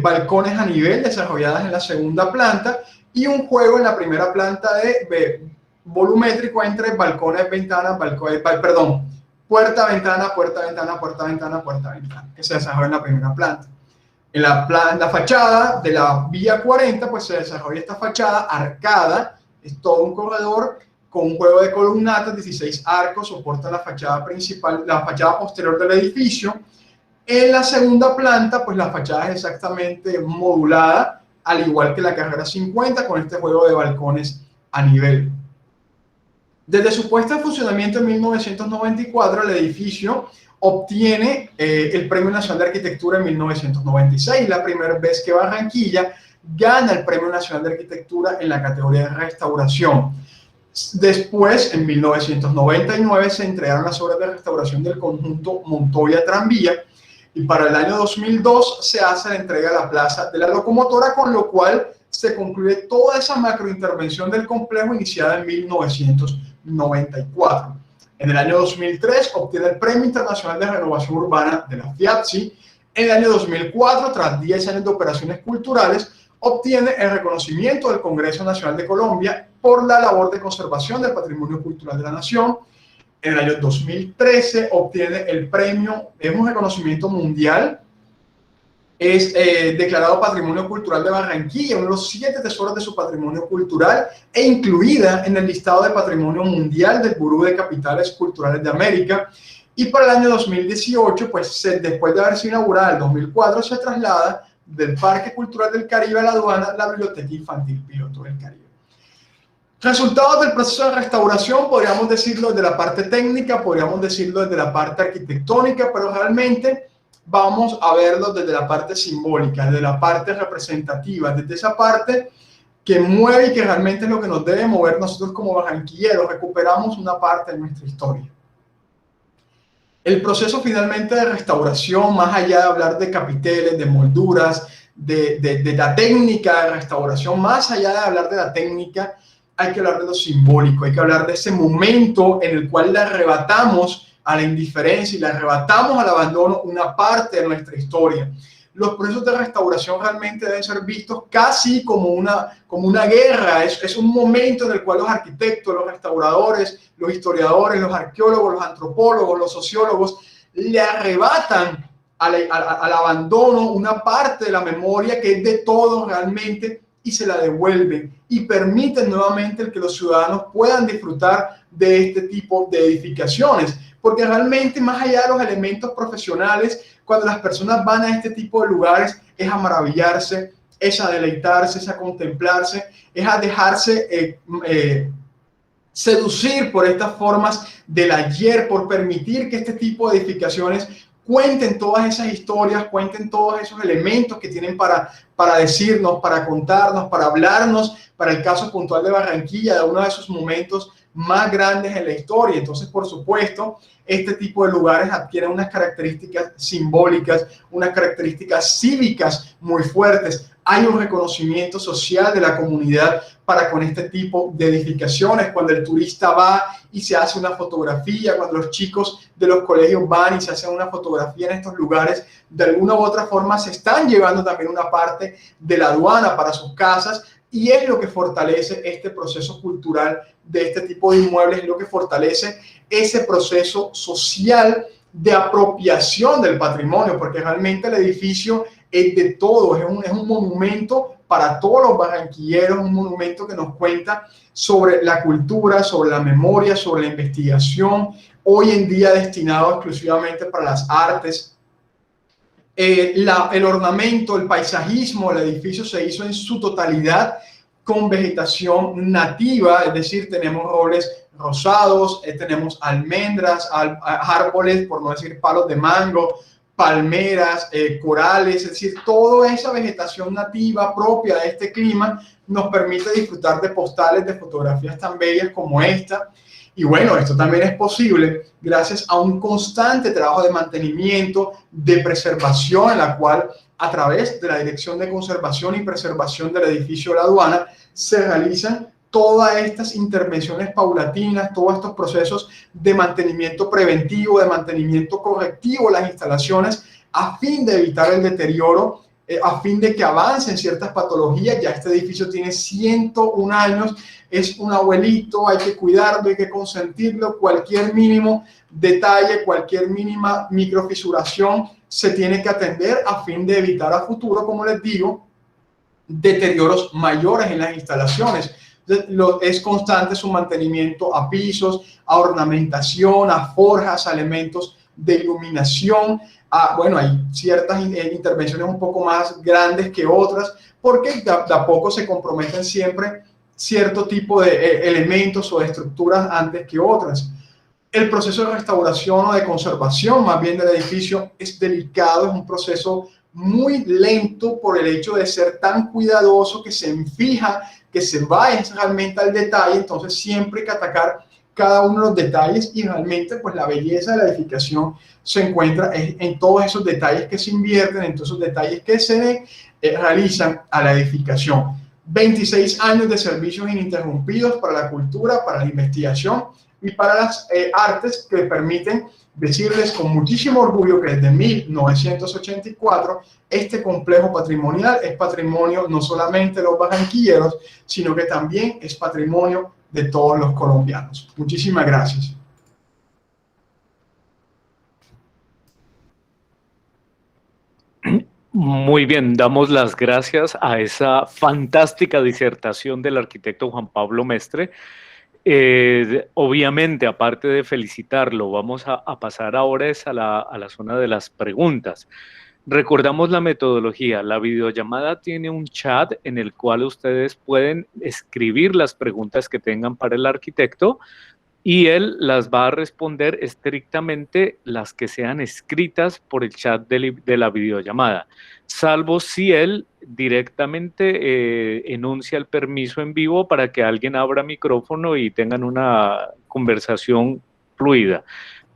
balcones a nivel desarrolladas en la segunda planta y un juego en la primera planta de volumétrico entre balcones, ventanas, puerta, ventana, puerta, ventana, puerta, ventana, puerta, ventana, que se desarrolla en la primera planta. En la fachada de la vía 40, pues se desarrolla esta fachada arcada, es todo un corredor con un juego de columnatas, 16 arcos, soportan la fachada principal, la fachada posterior del edificio. En la segunda planta, pues la fachada es exactamente modulada, al igual que la carrera 50, con este juego de balcones a nivel. Desde su puesta en funcionamiento en 1994, el edificio obtiene el Premio Nacional de Arquitectura en 1996, la primera vez que Barranquilla gana el Premio Nacional de Arquitectura en la categoría de restauración. Después, en 1999, se entregaron las obras de restauración del conjunto Montoya Tranvía y para el año 2002 se hace la entrega de la Plaza de la Locomotora, con lo cual se concluye toda esa macrointervención del complejo iniciada en 1994. En el año 2003 obtiene el Premio Internacional de Renovación Urbana de la FIAPSI. En el año 2004, tras 10 años de operaciones culturales, obtiene el reconocimiento del Congreso Nacional de Colombia por la labor de conservación del patrimonio cultural de la nación. En el año 2013 obtiene el premio, es un reconocimiento mundial, es declarado Patrimonio Cultural de Barranquilla, uno de los 7 tesoros de su patrimonio cultural e incluida en el listado de Patrimonio Mundial del Buró de Capitales Culturales de América. Y para el año 2018, pues después de haberse inaugurado en 2004, se traslada del Parque Cultural del Caribe a la aduana, la Biblioteca Infantil Piloto del Caribe. Resultados del proceso de restauración, podríamos decirlo desde la parte técnica, podríamos decirlo desde la parte arquitectónica, pero realmente vamos a verlo desde la parte simbólica, desde la parte representativa, desde esa parte que mueve y que realmente es lo que nos debe mover nosotros como barranquilleros. Recuperamos una parte de nuestra historia. El proceso finalmente de restauración, más allá de hablar de capiteles, de molduras, de la técnica de restauración, más allá de hablar de la técnica, hay que hablar de lo simbólico, hay que hablar de ese momento en el cual le arrebatamos a la indiferencia y le arrebatamos al abandono una parte de nuestra historia. Los procesos de restauración realmente deben ser vistos casi como una guerra. Es un momento en el cual los arquitectos, los restauradores, los historiadores, los arqueólogos, los antropólogos, los sociólogos le arrebatan al abandono una parte de la memoria que es de todos realmente y se la devuelven y permiten nuevamente que los ciudadanos puedan disfrutar de este tipo de edificaciones. Porque realmente, más allá de los elementos profesionales, cuando las personas van a este tipo de lugares, es a maravillarse, es a deleitarse, es a contemplarse, es a dejarse seducir por estas formas del ayer, por permitir que este tipo de edificaciones cuenten todas esas historias, cuenten todos esos elementos que tienen para decirnos, para contarnos, para hablarnos, para el caso puntual de Barranquilla, de uno de esos momentos más grandes en la historia. Entonces, por supuesto, este tipo de lugares adquieren unas características simbólicas, unas características cívicas muy fuertes. Hay un reconocimiento social de la comunidad para con este tipo de edificaciones. Cuando el turista va y se hace una fotografía, cuando los chicos de los colegios van y se hacen una fotografía en estos lugares, de alguna u otra forma se están llevando también una parte de la aduana para sus casas. Y es lo que fortalece este proceso cultural de este tipo de inmuebles, es lo que fortalece ese proceso social de apropiación del patrimonio, porque realmente el edificio es de todo, es un monumento para todos los barranquilleros, un monumento que nos cuenta sobre la cultura, sobre la memoria, sobre la investigación, hoy en día destinado exclusivamente para las artes. El ornamento, el paisajismo, el edificio se hizo en su totalidad con vegetación nativa, es decir, tenemos robles rosados, tenemos almendras, árboles, por no decir palos de mango, palmeras, corales, es decir, toda esa vegetación nativa propia de este clima nos permite disfrutar de postales, de fotografías tan bellas como esta. Y bueno, esto también es posible gracias a un constante trabajo de mantenimiento, de preservación, en la cual a través de la Dirección de Conservación y Preservación del Edificio de la Aduana se realizan todas estas intervenciones paulatinas, todos estos procesos de mantenimiento preventivo, de mantenimiento correctivo de las instalaciones, a fin de evitar el deterioro, a fin de que avancen ciertas patologías. Ya este edificio tiene 101 años, es un abuelito, hay que cuidarlo, hay que consentirlo. Cualquier mínimo detalle, cualquier mínima microfisuración se tiene que atender a fin de evitar a futuro, como les digo, deterioros mayores en las instalaciones. Es constante su mantenimiento a pisos, a ornamentación, a forjas, a elementos de iluminación. Bueno, hay ciertas intervenciones un poco más grandes que otras, porque de a poco se comprometen siempre cierto tipo de elementos o de estructuras antes que otras. El proceso de restauración o de conservación, más bien del edificio, es delicado, es un proceso muy lento por el hecho de ser tan cuidadoso, que se fija, que se va realmente al detalle. Entonces siempre hay que atacar cada uno de los detalles, y realmente pues la belleza de la edificación se encuentra en todos esos detalles que se invierten, en todos esos detalles que se realizan a la edificación. 26 años de servicios ininterrumpidos para la cultura, para la investigación y para las artes, que permiten decirles con muchísimo orgullo que desde 1984 este complejo patrimonial es patrimonio no solamente de los barranquilleros, sino que también es patrimonio de todos los colombianos. Muchísimas gracias. Muy bien, damos las gracias a esa fantástica disertación del arquitecto Juan Pablo Mestre. Obviamente, aparte de felicitarlo, vamos a pasar ahora a la zona de las preguntas. Recordamos la metodología. La videollamada tiene un chat en el cual ustedes pueden escribir las preguntas que tengan para el arquitecto, y él las va a responder estrictamente las que sean escritas por el chat de la videollamada, salvo si él directamente enuncia el permiso en vivo para que alguien abra micrófono y tengan una conversación fluida.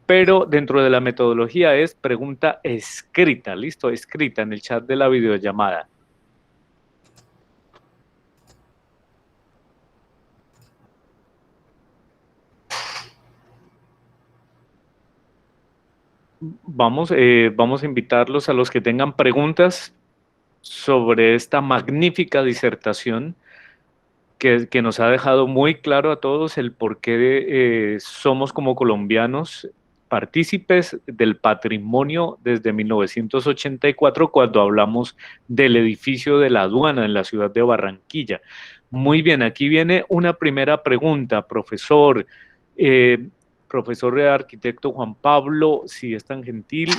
Pero dentro de la metodología es pregunta escrita, ¿listo? Escrita en el chat de la videollamada. Vamos a invitarlos a los que tengan preguntas sobre esta magnífica disertación que nos ha dejado muy claro a todos el por qué somos como colombianos partícipes del patrimonio desde 1984, cuando hablamos del edificio de la aduana en la ciudad de Barranquilla. Muy bien, aquí viene una primera pregunta, profesor. Profesor arquitecto Juan Pablo, si es tan gentil,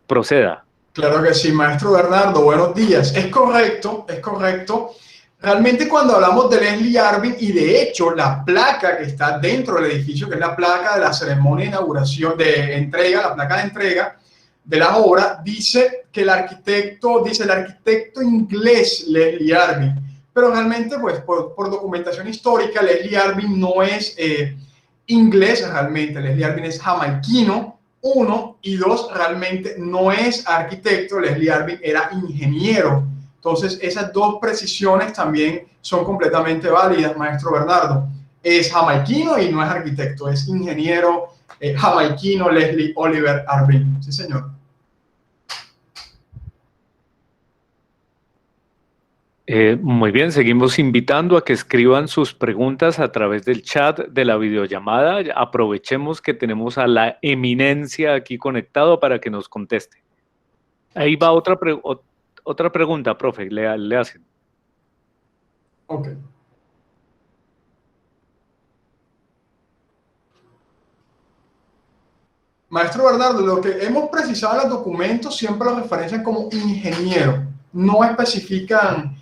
proceda. Claro que sí, maestro Bernardo, buenos días. Es correcto, es correcto. Realmente cuando hablamos de Leslie Arvin, y de hecho la placa que está dentro del edificio, que es la placa de la ceremonia de inauguración, de entrega, la placa de entrega de la obra, dice que el arquitecto inglés Leslie Arvin, pero realmente pues por documentación histórica Leslie Arvin no es inglés realmente. Leslie Arvin es jamaiquino, 1, y 2, realmente no es arquitecto. Leslie Arvin era ingeniero. Entonces esas dos precisiones también son completamente válidas, maestro Bernardo. Es jamaiquino y no es arquitecto, es ingeniero jamaiquino Leslie Oliver Arvin. Sí, señor. Muy bien, seguimos invitando a que escriban sus preguntas a través del chat de la videollamada. Aprovechemos que tenemos a la eminencia aquí conectado para que nos conteste. Ahí va otra pregunta, profe, le hacen. Ok. Maestro Bernardo, lo que hemos precisado en los documentos siempre lo referencian como ingeniero, no especifican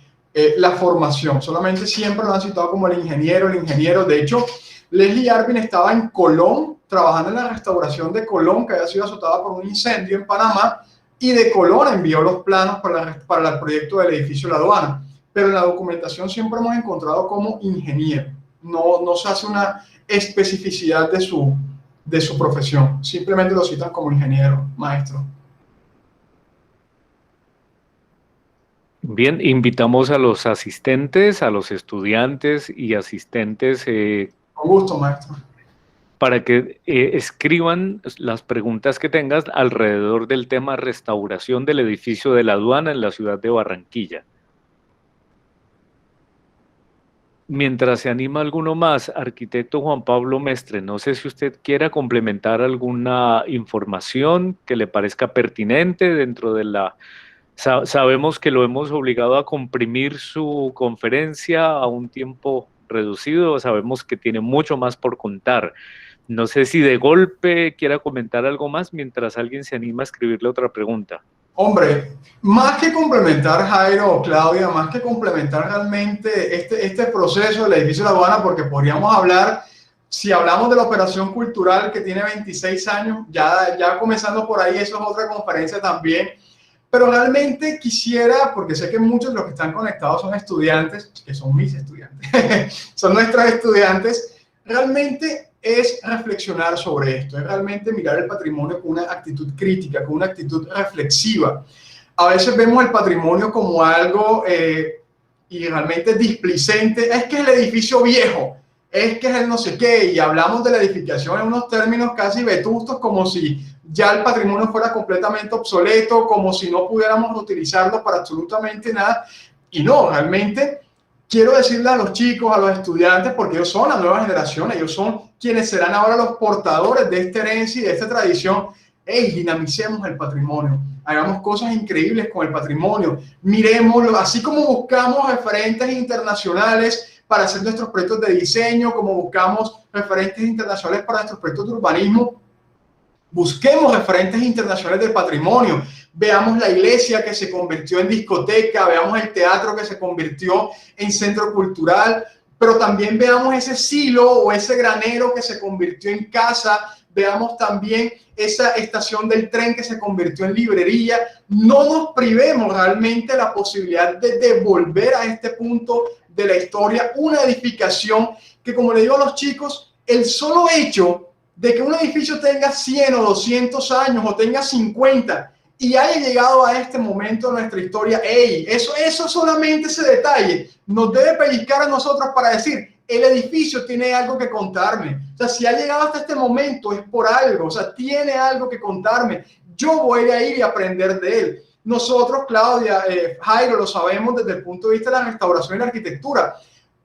la formación, solamente siempre lo han citado como el ingeniero. De hecho, Leslie Arvin estaba en Colón, trabajando en la restauración de Colón, que había sido azotada por un incendio en Panamá, y de Colón envió los planos para el proyecto del edificio de la aduana. Pero en la documentación siempre hemos encontrado como ingeniero. No se hace una especificidad de su profesión. Simplemente lo citan como ingeniero, maestro. Bien, invitamos a los asistentes, a los estudiantes y asistentes Con gusto, maestro. para que escriban las preguntas que tengas alrededor del tema restauración del edificio de la aduana en la ciudad de Barranquilla. Mientras se anima alguno más, arquitecto Juan Pablo Mestre, no sé si usted quiera complementar alguna información que le parezca pertinente dentro de la... Sabemos que lo hemos obligado a comprimir su conferencia a un tiempo reducido, sabemos que tiene mucho más por contar. No sé si de golpe quiera comentar algo más mientras alguien se anima a escribirle otra pregunta. Hombre, más que complementar, Jairo o Claudia, más que complementar realmente este proceso del edificio de la aduana, porque podríamos hablar, si hablamos de la operación cultural que tiene 26 años, ya comenzando por ahí, eso es otra conferencia también, pero realmente quisiera, porque sé que muchos de los que están conectados son estudiantes, que son mis estudiantes, son nuestros estudiantes, realmente es reflexionar sobre esto, es realmente mirar el patrimonio con una actitud crítica, con una actitud reflexiva. A veces vemos el patrimonio como algo y realmente displicente, es que es el edificio viejo, es que es el no sé qué, y hablamos de la edificación en unos términos casi vetustos, como si ya el patrimonio fuera completamente obsoleto, como si no pudiéramos utilizarlo para absolutamente nada, y no, realmente quiero decirle a los chicos, a los estudiantes, porque ellos son la nueva generación, ellos son quienes serán ahora los portadores de esta herencia y de esta tradición. Hey, dinamicemos el patrimonio, hagamos cosas increíbles con el patrimonio, miremoslo, así como buscamos referentes internacionales para hacer nuestros proyectos de diseño, como buscamos referentes internacionales para nuestros proyectos de urbanismo, busquemos referentes internacionales del patrimonio. Veamos la iglesia que se convirtió en discoteca, veamos el teatro que se convirtió en centro cultural, pero también veamos ese silo o ese granero que se convirtió en casa, veamos también esa estación del tren que se convirtió en librería. No nos privemos realmente la posibilidad de devolver a este punto de la historia una edificación que, como le digo a los chicos, el solo hecho de que un edificio tenga 100 o 200 años o tenga 50 y haya llegado a este momento de nuestra historia, hey, eso solamente ese detalle nos debe pellizcar a nosotros para decir, el edificio tiene algo que contarme. O sea, si ha llegado hasta este momento es por algo, o sea, tiene algo que contarme. Yo voy a ir y aprender de él. Nosotros, Claudia, Jairo, lo sabemos desde el punto de vista de la restauración y la arquitectura.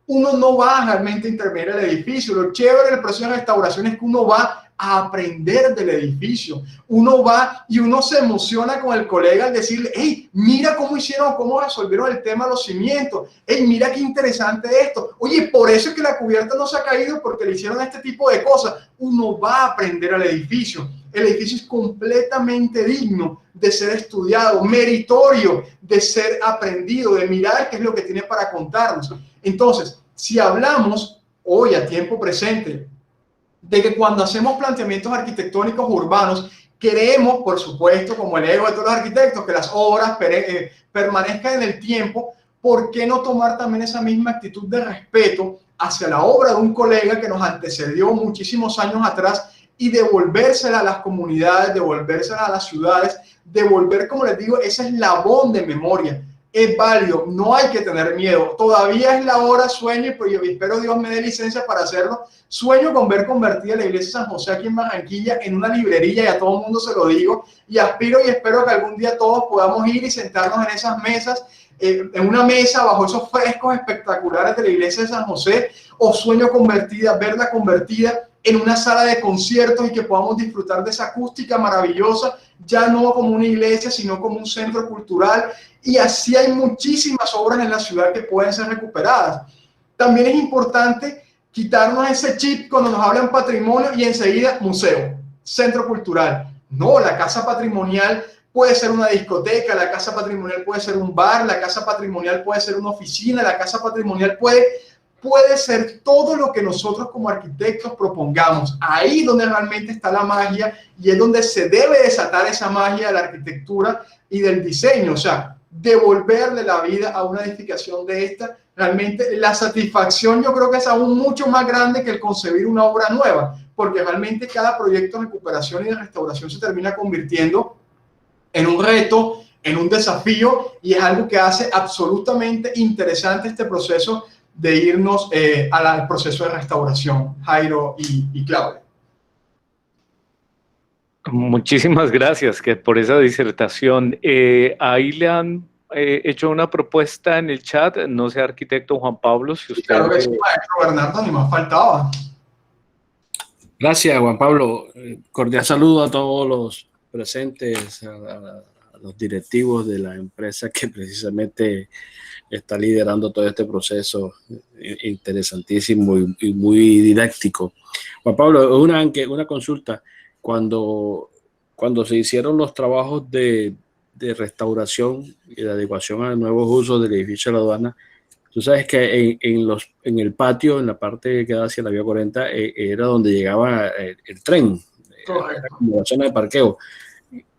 Uno no va realmente a intervenir el edificio. Lo chévere del proceso de restauración es que uno va a aprender del edificio. Uno va y uno se emociona con el colega al decirle, hey, mira cómo hicieron, cómo resolvieron el tema de los cimientos. Hey, mira qué interesante esto. Oye, por eso es que la cubierta no se ha caído, porque le hicieron este tipo de cosas. Uno va a aprender al edificio. El edificio es completamente digno de ser estudiado, meritorio de ser aprendido, de mirar qué es lo que tiene para contarnos. Entonces, si hablamos hoy a tiempo presente de que cuando hacemos planteamientos arquitectónicos urbanos, queremos, por supuesto, como el ego de todos los arquitectos, que las obras permanezcan en el tiempo, ¿por qué no tomar también esa misma actitud de respeto hacia la obra de un colega que nos antecedió muchísimos años atrás y devolvérsela a las comunidades, devolvérsela a las ciudades, devolver, como les digo, ese eslabón de memoria? Es válido, no hay que tener miedo. Todavía es la hora, sueño, pero yo espero Dios me dé licencia para hacerlo. Sueño con ver convertida la iglesia de San José aquí en Barranquilla en una librería, y a todo el mundo se lo digo, y aspiro y espero que algún día todos podamos ir y sentarnos en esas mesas, en una mesa bajo esos frescos espectaculares de la iglesia de San José, o sueño convertida, verla convertida en una sala de conciertos y que podamos disfrutar de esa acústica maravillosa, ya no como una iglesia, sino como un centro cultural. Y así hay muchísimas obras en la ciudad que pueden ser recuperadas. También es importante quitarnos ese chip cuando nos hablan patrimonio y enseguida museo, centro cultural. No, la casa patrimonial puede ser una discoteca, la casa patrimonial puede ser un bar, la casa patrimonial puede ser una oficina, la casa patrimonial puede puede ser todo lo que nosotros como arquitectos propongamos. Ahí donde realmente está la magia y es donde se debe desatar esa magia de la arquitectura y del diseño. O sea, devolverle la vida a una edificación de esta. Realmente la satisfacción yo creo que es aún mucho más grande que el concebir una obra nueva, porque realmente cada proyecto de recuperación y de restauración se termina convirtiendo en un reto, en un desafío, y es algo que hace absolutamente interesante este proceso de irnos al proceso de restauración, Jairo y Claudia. Muchísimas gracias por esa disertación. Ahí le han hecho una propuesta en el chat, no sé, arquitecto Juan Pablo, si usted... Claro que sí, maestro Bernardo, ni más faltaba. Gracias, Juan Pablo. Cordial saludo a todos los presentes, a los directivos de la empresa que precisamente está liderando todo este proceso interesantísimo y muy didáctico. Juan Pablo, una consulta. Cuando se hicieron los trabajos de restauración y de adecuación a nuevos usos del edificio de la aduana, tú sabes que en el patio, en la parte que da hacia la vía 40, era donde llegaba el tren, la zona de parqueo.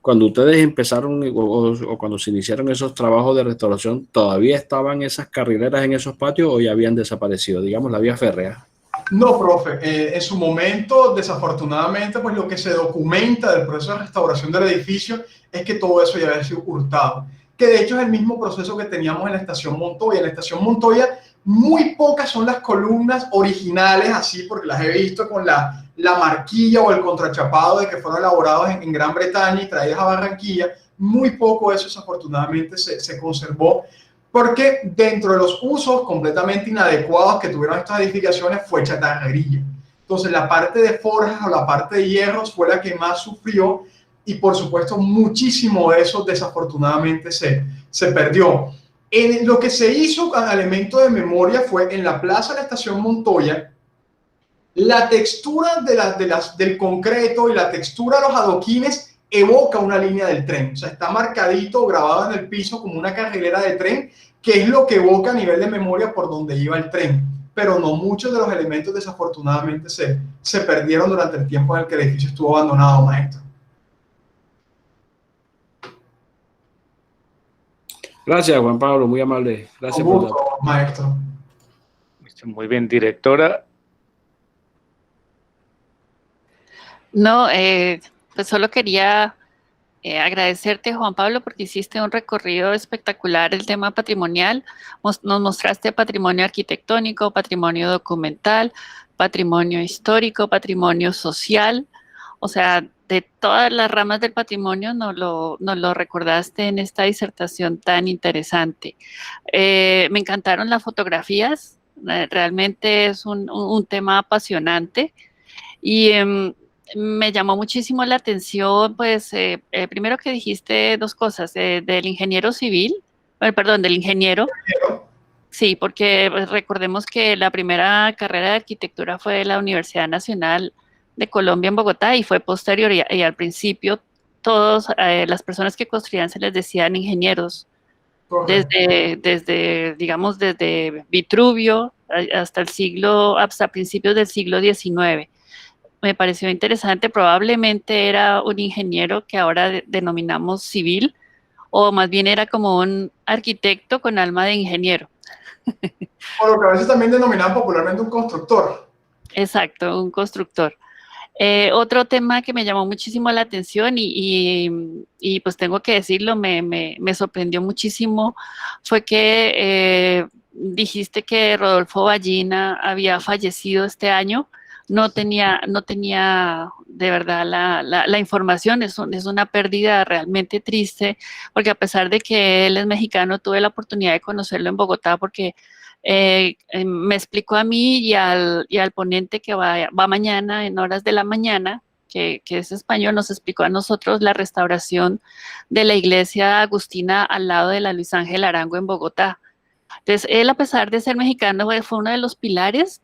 Cuando ustedes empezaron o cuando se iniciaron esos trabajos de restauración, ¿todavía estaban esas carrileras en esos patios o ya habían desaparecido, digamos, la vía férrea? No, profe, en su momento, desafortunadamente, pues lo que se documenta del proceso de restauración del edificio es que todo eso ya había sido hurtado, que de hecho es el mismo proceso que teníamos en la estación Montoya. En la estación Montoya muy pocas son las columnas originales, así porque las he visto con la marquilla o el contrachapado de que fueron elaborados en Gran Bretaña y traídas a Barranquilla. Muy poco de eso desafortunadamente se conservó, porque dentro de los usos completamente inadecuados que tuvieron estas edificaciones fue chatarrería. Entonces la parte de forjas o la parte de hierros fue la que más sufrió, y por supuesto muchísimo de eso desafortunadamente se perdió. Lo que se hizo con elemento de memoria fue en la plaza de la estación Montoya, la textura del concreto y la textura de los adoquines evoca una línea del tren. O sea, está marcadito, grabado en el piso como una carrilera de tren, que es lo que evoca a nivel de memoria por donde iba el tren. Pero no muchos de los elementos desafortunadamente se perdieron durante el tiempo en el que el edificio estuvo abandonado, maestro. Gracias, Juan Pablo, muy amable. Gracias Con gusto, maestro. Muy bien, directora. No, pues solo quería agradecerte, Juan Pablo, porque hiciste un recorrido espectacular del tema patrimonial. Nos mostraste patrimonio arquitectónico, patrimonio documental, patrimonio histórico, patrimonio social. O sea, de todas las ramas del patrimonio nos lo recordaste en esta disertación tan interesante. Me encantaron las fotografías. Realmente es un tema apasionante. Y me llamó muchísimo la atención, pues, primero que dijiste dos cosas, del ingeniero civil, perdón, del ingeniero. Sí, porque pues, recordemos que la primera carrera de arquitectura fue de la Universidad Nacional de Colombia en Bogotá y fue posterior, y al principio todas las personas que construían se les decían ingenieros, digamos, desde Vitruvio hasta principios del siglo XIX. Me pareció interesante, probablemente era un ingeniero que ahora denominamos civil, o más bien era como un arquitecto con alma de ingeniero. O lo que a veces también denominan popularmente un constructor. Exacto, un constructor. Otro tema que me llamó muchísimo la atención y pues tengo que decirlo, me sorprendió muchísimo, fue que dijiste que Rodolfo Ballina había fallecido este año. No tenía de verdad la información. Es una pérdida realmente triste, porque a pesar de que él es mexicano, tuve la oportunidad de conocerlo en Bogotá, porque me explicó a mí y al ponente que va mañana en horas de la mañana, que es español, nos explicó a nosotros la restauración de la iglesia agustina al lado de la Luis Ángel Arango en Bogotá. Entonces, él, a pesar de ser mexicano, fue uno de los pilares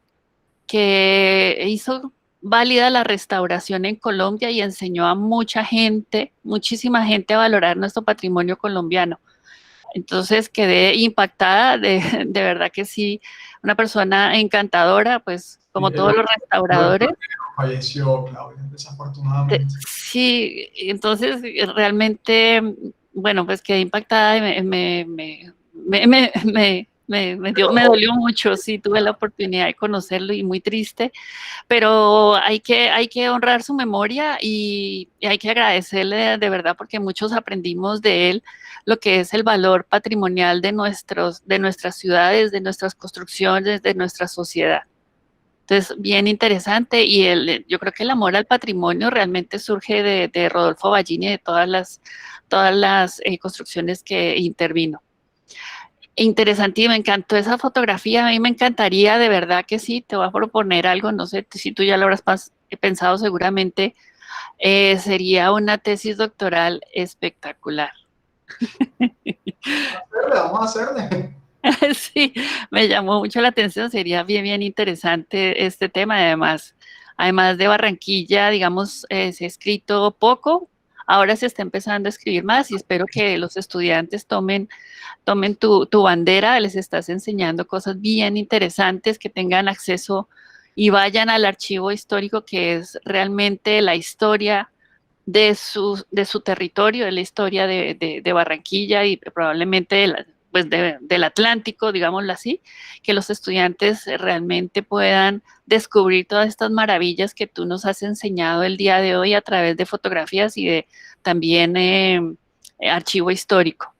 que hizo válida la restauración en Colombia y enseñó a mucha gente, muchísima gente, a valorar nuestro patrimonio colombiano. Entonces quedé impactada, de verdad que sí, una persona encantadora, pues como todos los restauradores. Falleció, Claudia, desafortunadamente. Sí, entonces realmente, bueno, pues quedé impactada y me dolió mucho, sí, tuve la oportunidad de conocerlo y muy triste, pero hay que honrar su memoria y hay que agradecerle de verdad porque muchos aprendimos de él lo que es el valor patrimonial de nuestras ciudades, de nuestras construcciones, de nuestra sociedad. Entonces, bien interesante y yo creo que el amor al patrimonio realmente surge de Rodolfo Ballini, de todas las construcciones que intervino. Interesante y me encantó esa fotografía, a mí me encantaría, de verdad que sí, te voy a proponer algo, no sé si tú ya lo habrás pensado seguramente, sería una tesis doctoral espectacular. Vamos a hacerle. Sí, me llamó mucho la atención, sería bien interesante este tema, además de Barranquilla, digamos, se ha escrito poco, ahora se está empezando a escribir más y espero que los estudiantes tomen tu bandera, les estás enseñando cosas bien interesantes, que tengan acceso y vayan al archivo histórico que es realmente la historia de su territorio, de la historia de Barranquilla y probablemente pues del Atlántico, digámoslo así, que los estudiantes realmente puedan descubrir todas estas maravillas que tú nos has enseñado el día de hoy a través de fotografías y de también archivo histórico.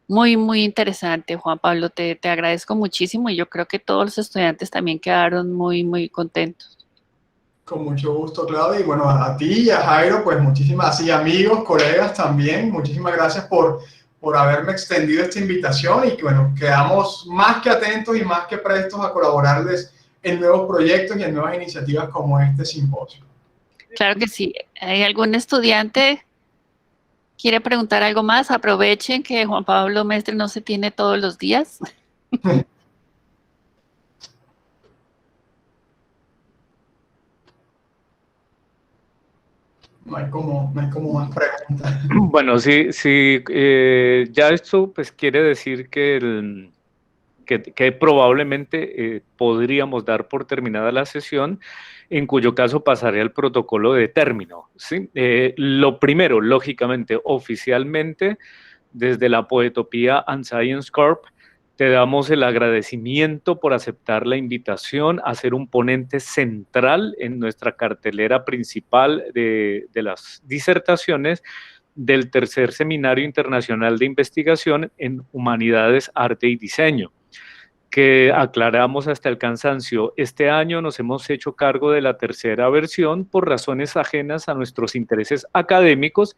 Muy interesante, Juan Pablo, te agradezco muchísimo y yo creo que todos los estudiantes también quedaron muy contentos. Con mucho gusto, Claudia. Y bueno, a ti y a Jairo, pues muchísimas, y amigos, colegas también, muchísimas gracias por haberme extendido esta invitación y que bueno, quedamos más que atentos y más que prestos a colaborarles en nuevos proyectos y en nuevas iniciativas como este simposio. Claro que sí. ¿Hay algún estudiante quiere preguntar algo más? Aprovechen que Juan Pablo Mestre no se tiene todos los días. No hay como más preguntas. Bueno, sí, ya esto pues quiere decir que probablemente podríamos dar por terminada la sesión, en cuyo caso pasaré al protocolo de término, ¿sí? Lo primero, lógicamente, oficialmente, desde la Poetopía and Science Corp, te damos el agradecimiento por aceptar la invitación a ser un ponente central en nuestra cartelera principal de las disertaciones del tercer Seminario Internacional de Investigación en Humanidades, Arte y Diseño, que aclaramos hasta el cansancio. Este año nos hemos hecho cargo de la tercera versión por razones ajenas a nuestros intereses académicos,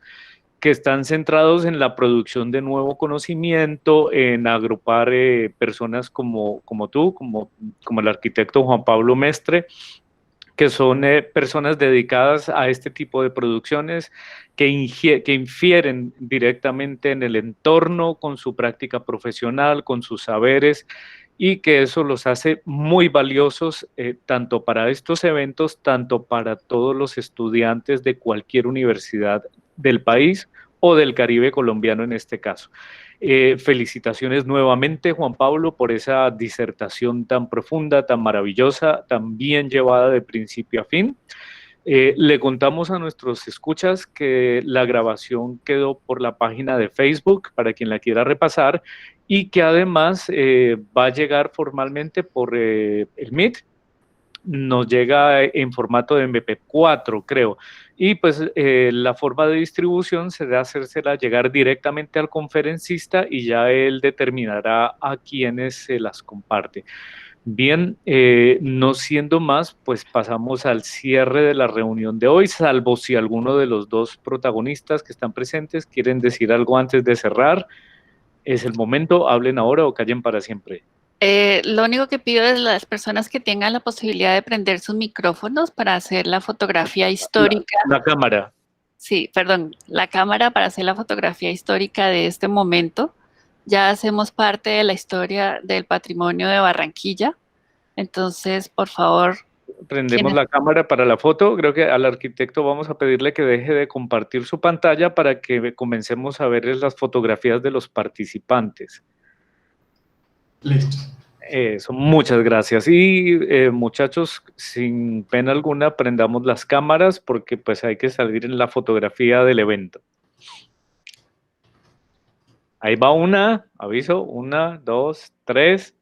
que están centrados en la producción de nuevo conocimiento, en agrupar personas como tú, como el arquitecto Juan Pablo Mestre, que son personas dedicadas a este tipo de producciones que infieren directamente en el entorno con su práctica profesional, con sus saberes, y que eso los hace muy valiosos tanto para estos eventos, tanto para todos los estudiantes de cualquier universidad del país o del Caribe colombiano en este caso. Felicitaciones nuevamente, Juan Pablo, por esa disertación tan profunda, tan maravillosa, tan bien llevada de principio a fin. Le contamos a nuestros escuchas que la grabación quedó por la página de Facebook para quien la quiera repasar y que además va a llegar formalmente por el Meet. Nos llega en formato de MP4, creo. Y pues la forma de distribución será hacérsela llegar directamente al conferencista y ya él determinará a quienes se las comparte. Bien, no siendo más, pues pasamos al cierre de la reunión de hoy, salvo si alguno de los dos protagonistas que están presentes quieren decir algo antes de cerrar. Es el momento, hablen ahora o callen para siempre. Lo único que pido es las personas que tengan la posibilidad de prender sus micrófonos para hacer la fotografía histórica. La cámara. Sí, perdón, la cámara para hacer la fotografía histórica de este momento. Ya hacemos parte de la historia del patrimonio de Barranquilla. Entonces, por favor, Prendemos la cámara para la foto. Creo que al arquitecto vamos a pedirle que deje de compartir su pantalla para que comencemos a ver las fotografías de los participantes. Listo. Eso, muchas gracias. Y muchachos, sin pena alguna, prendamos las cámaras porque pues hay que salir en la fotografía del evento. Ahí va una, aviso, 1, 2, 3.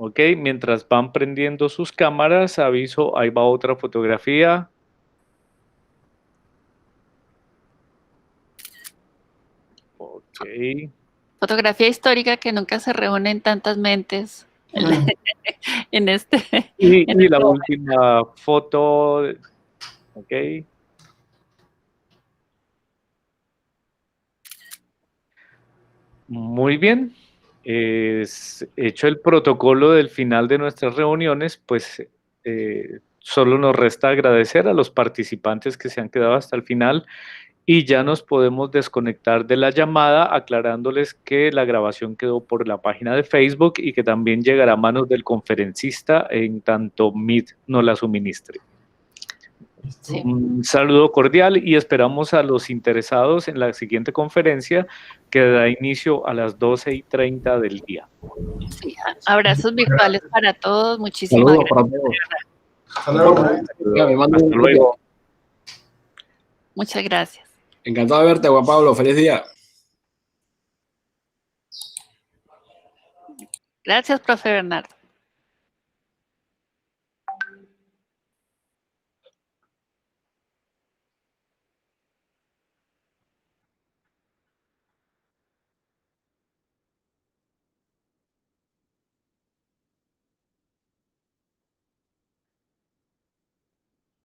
Ok, mientras van prendiendo sus cámaras, aviso, ahí va otra fotografía. Ok. Fotografía histórica que nunca se reúnen tantas mentes en este. Y en este la momento. última foto. Ok. Muy bien. Hecho el protocolo del final de nuestras reuniones, pues solo nos resta agradecer a los participantes que se han quedado hasta el final y ya nos podemos desconectar de la llamada aclarándoles que la grabación quedó por la página de Facebook y que también llegará a manos del conferencista en tanto Meet no la suministre. Sí. Un saludo cordial y esperamos a los interesados en la siguiente conferencia que da inicio a las 12:30 del día. Sí, abrazos virtuales para todos. Muchísimas Saludos gracias. para todos. Hasta luego. Ya, me mando Hasta un luego. Muchas gracias. Encantado de verte, Juan Pablo. Feliz día. Gracias, profe Bernardo.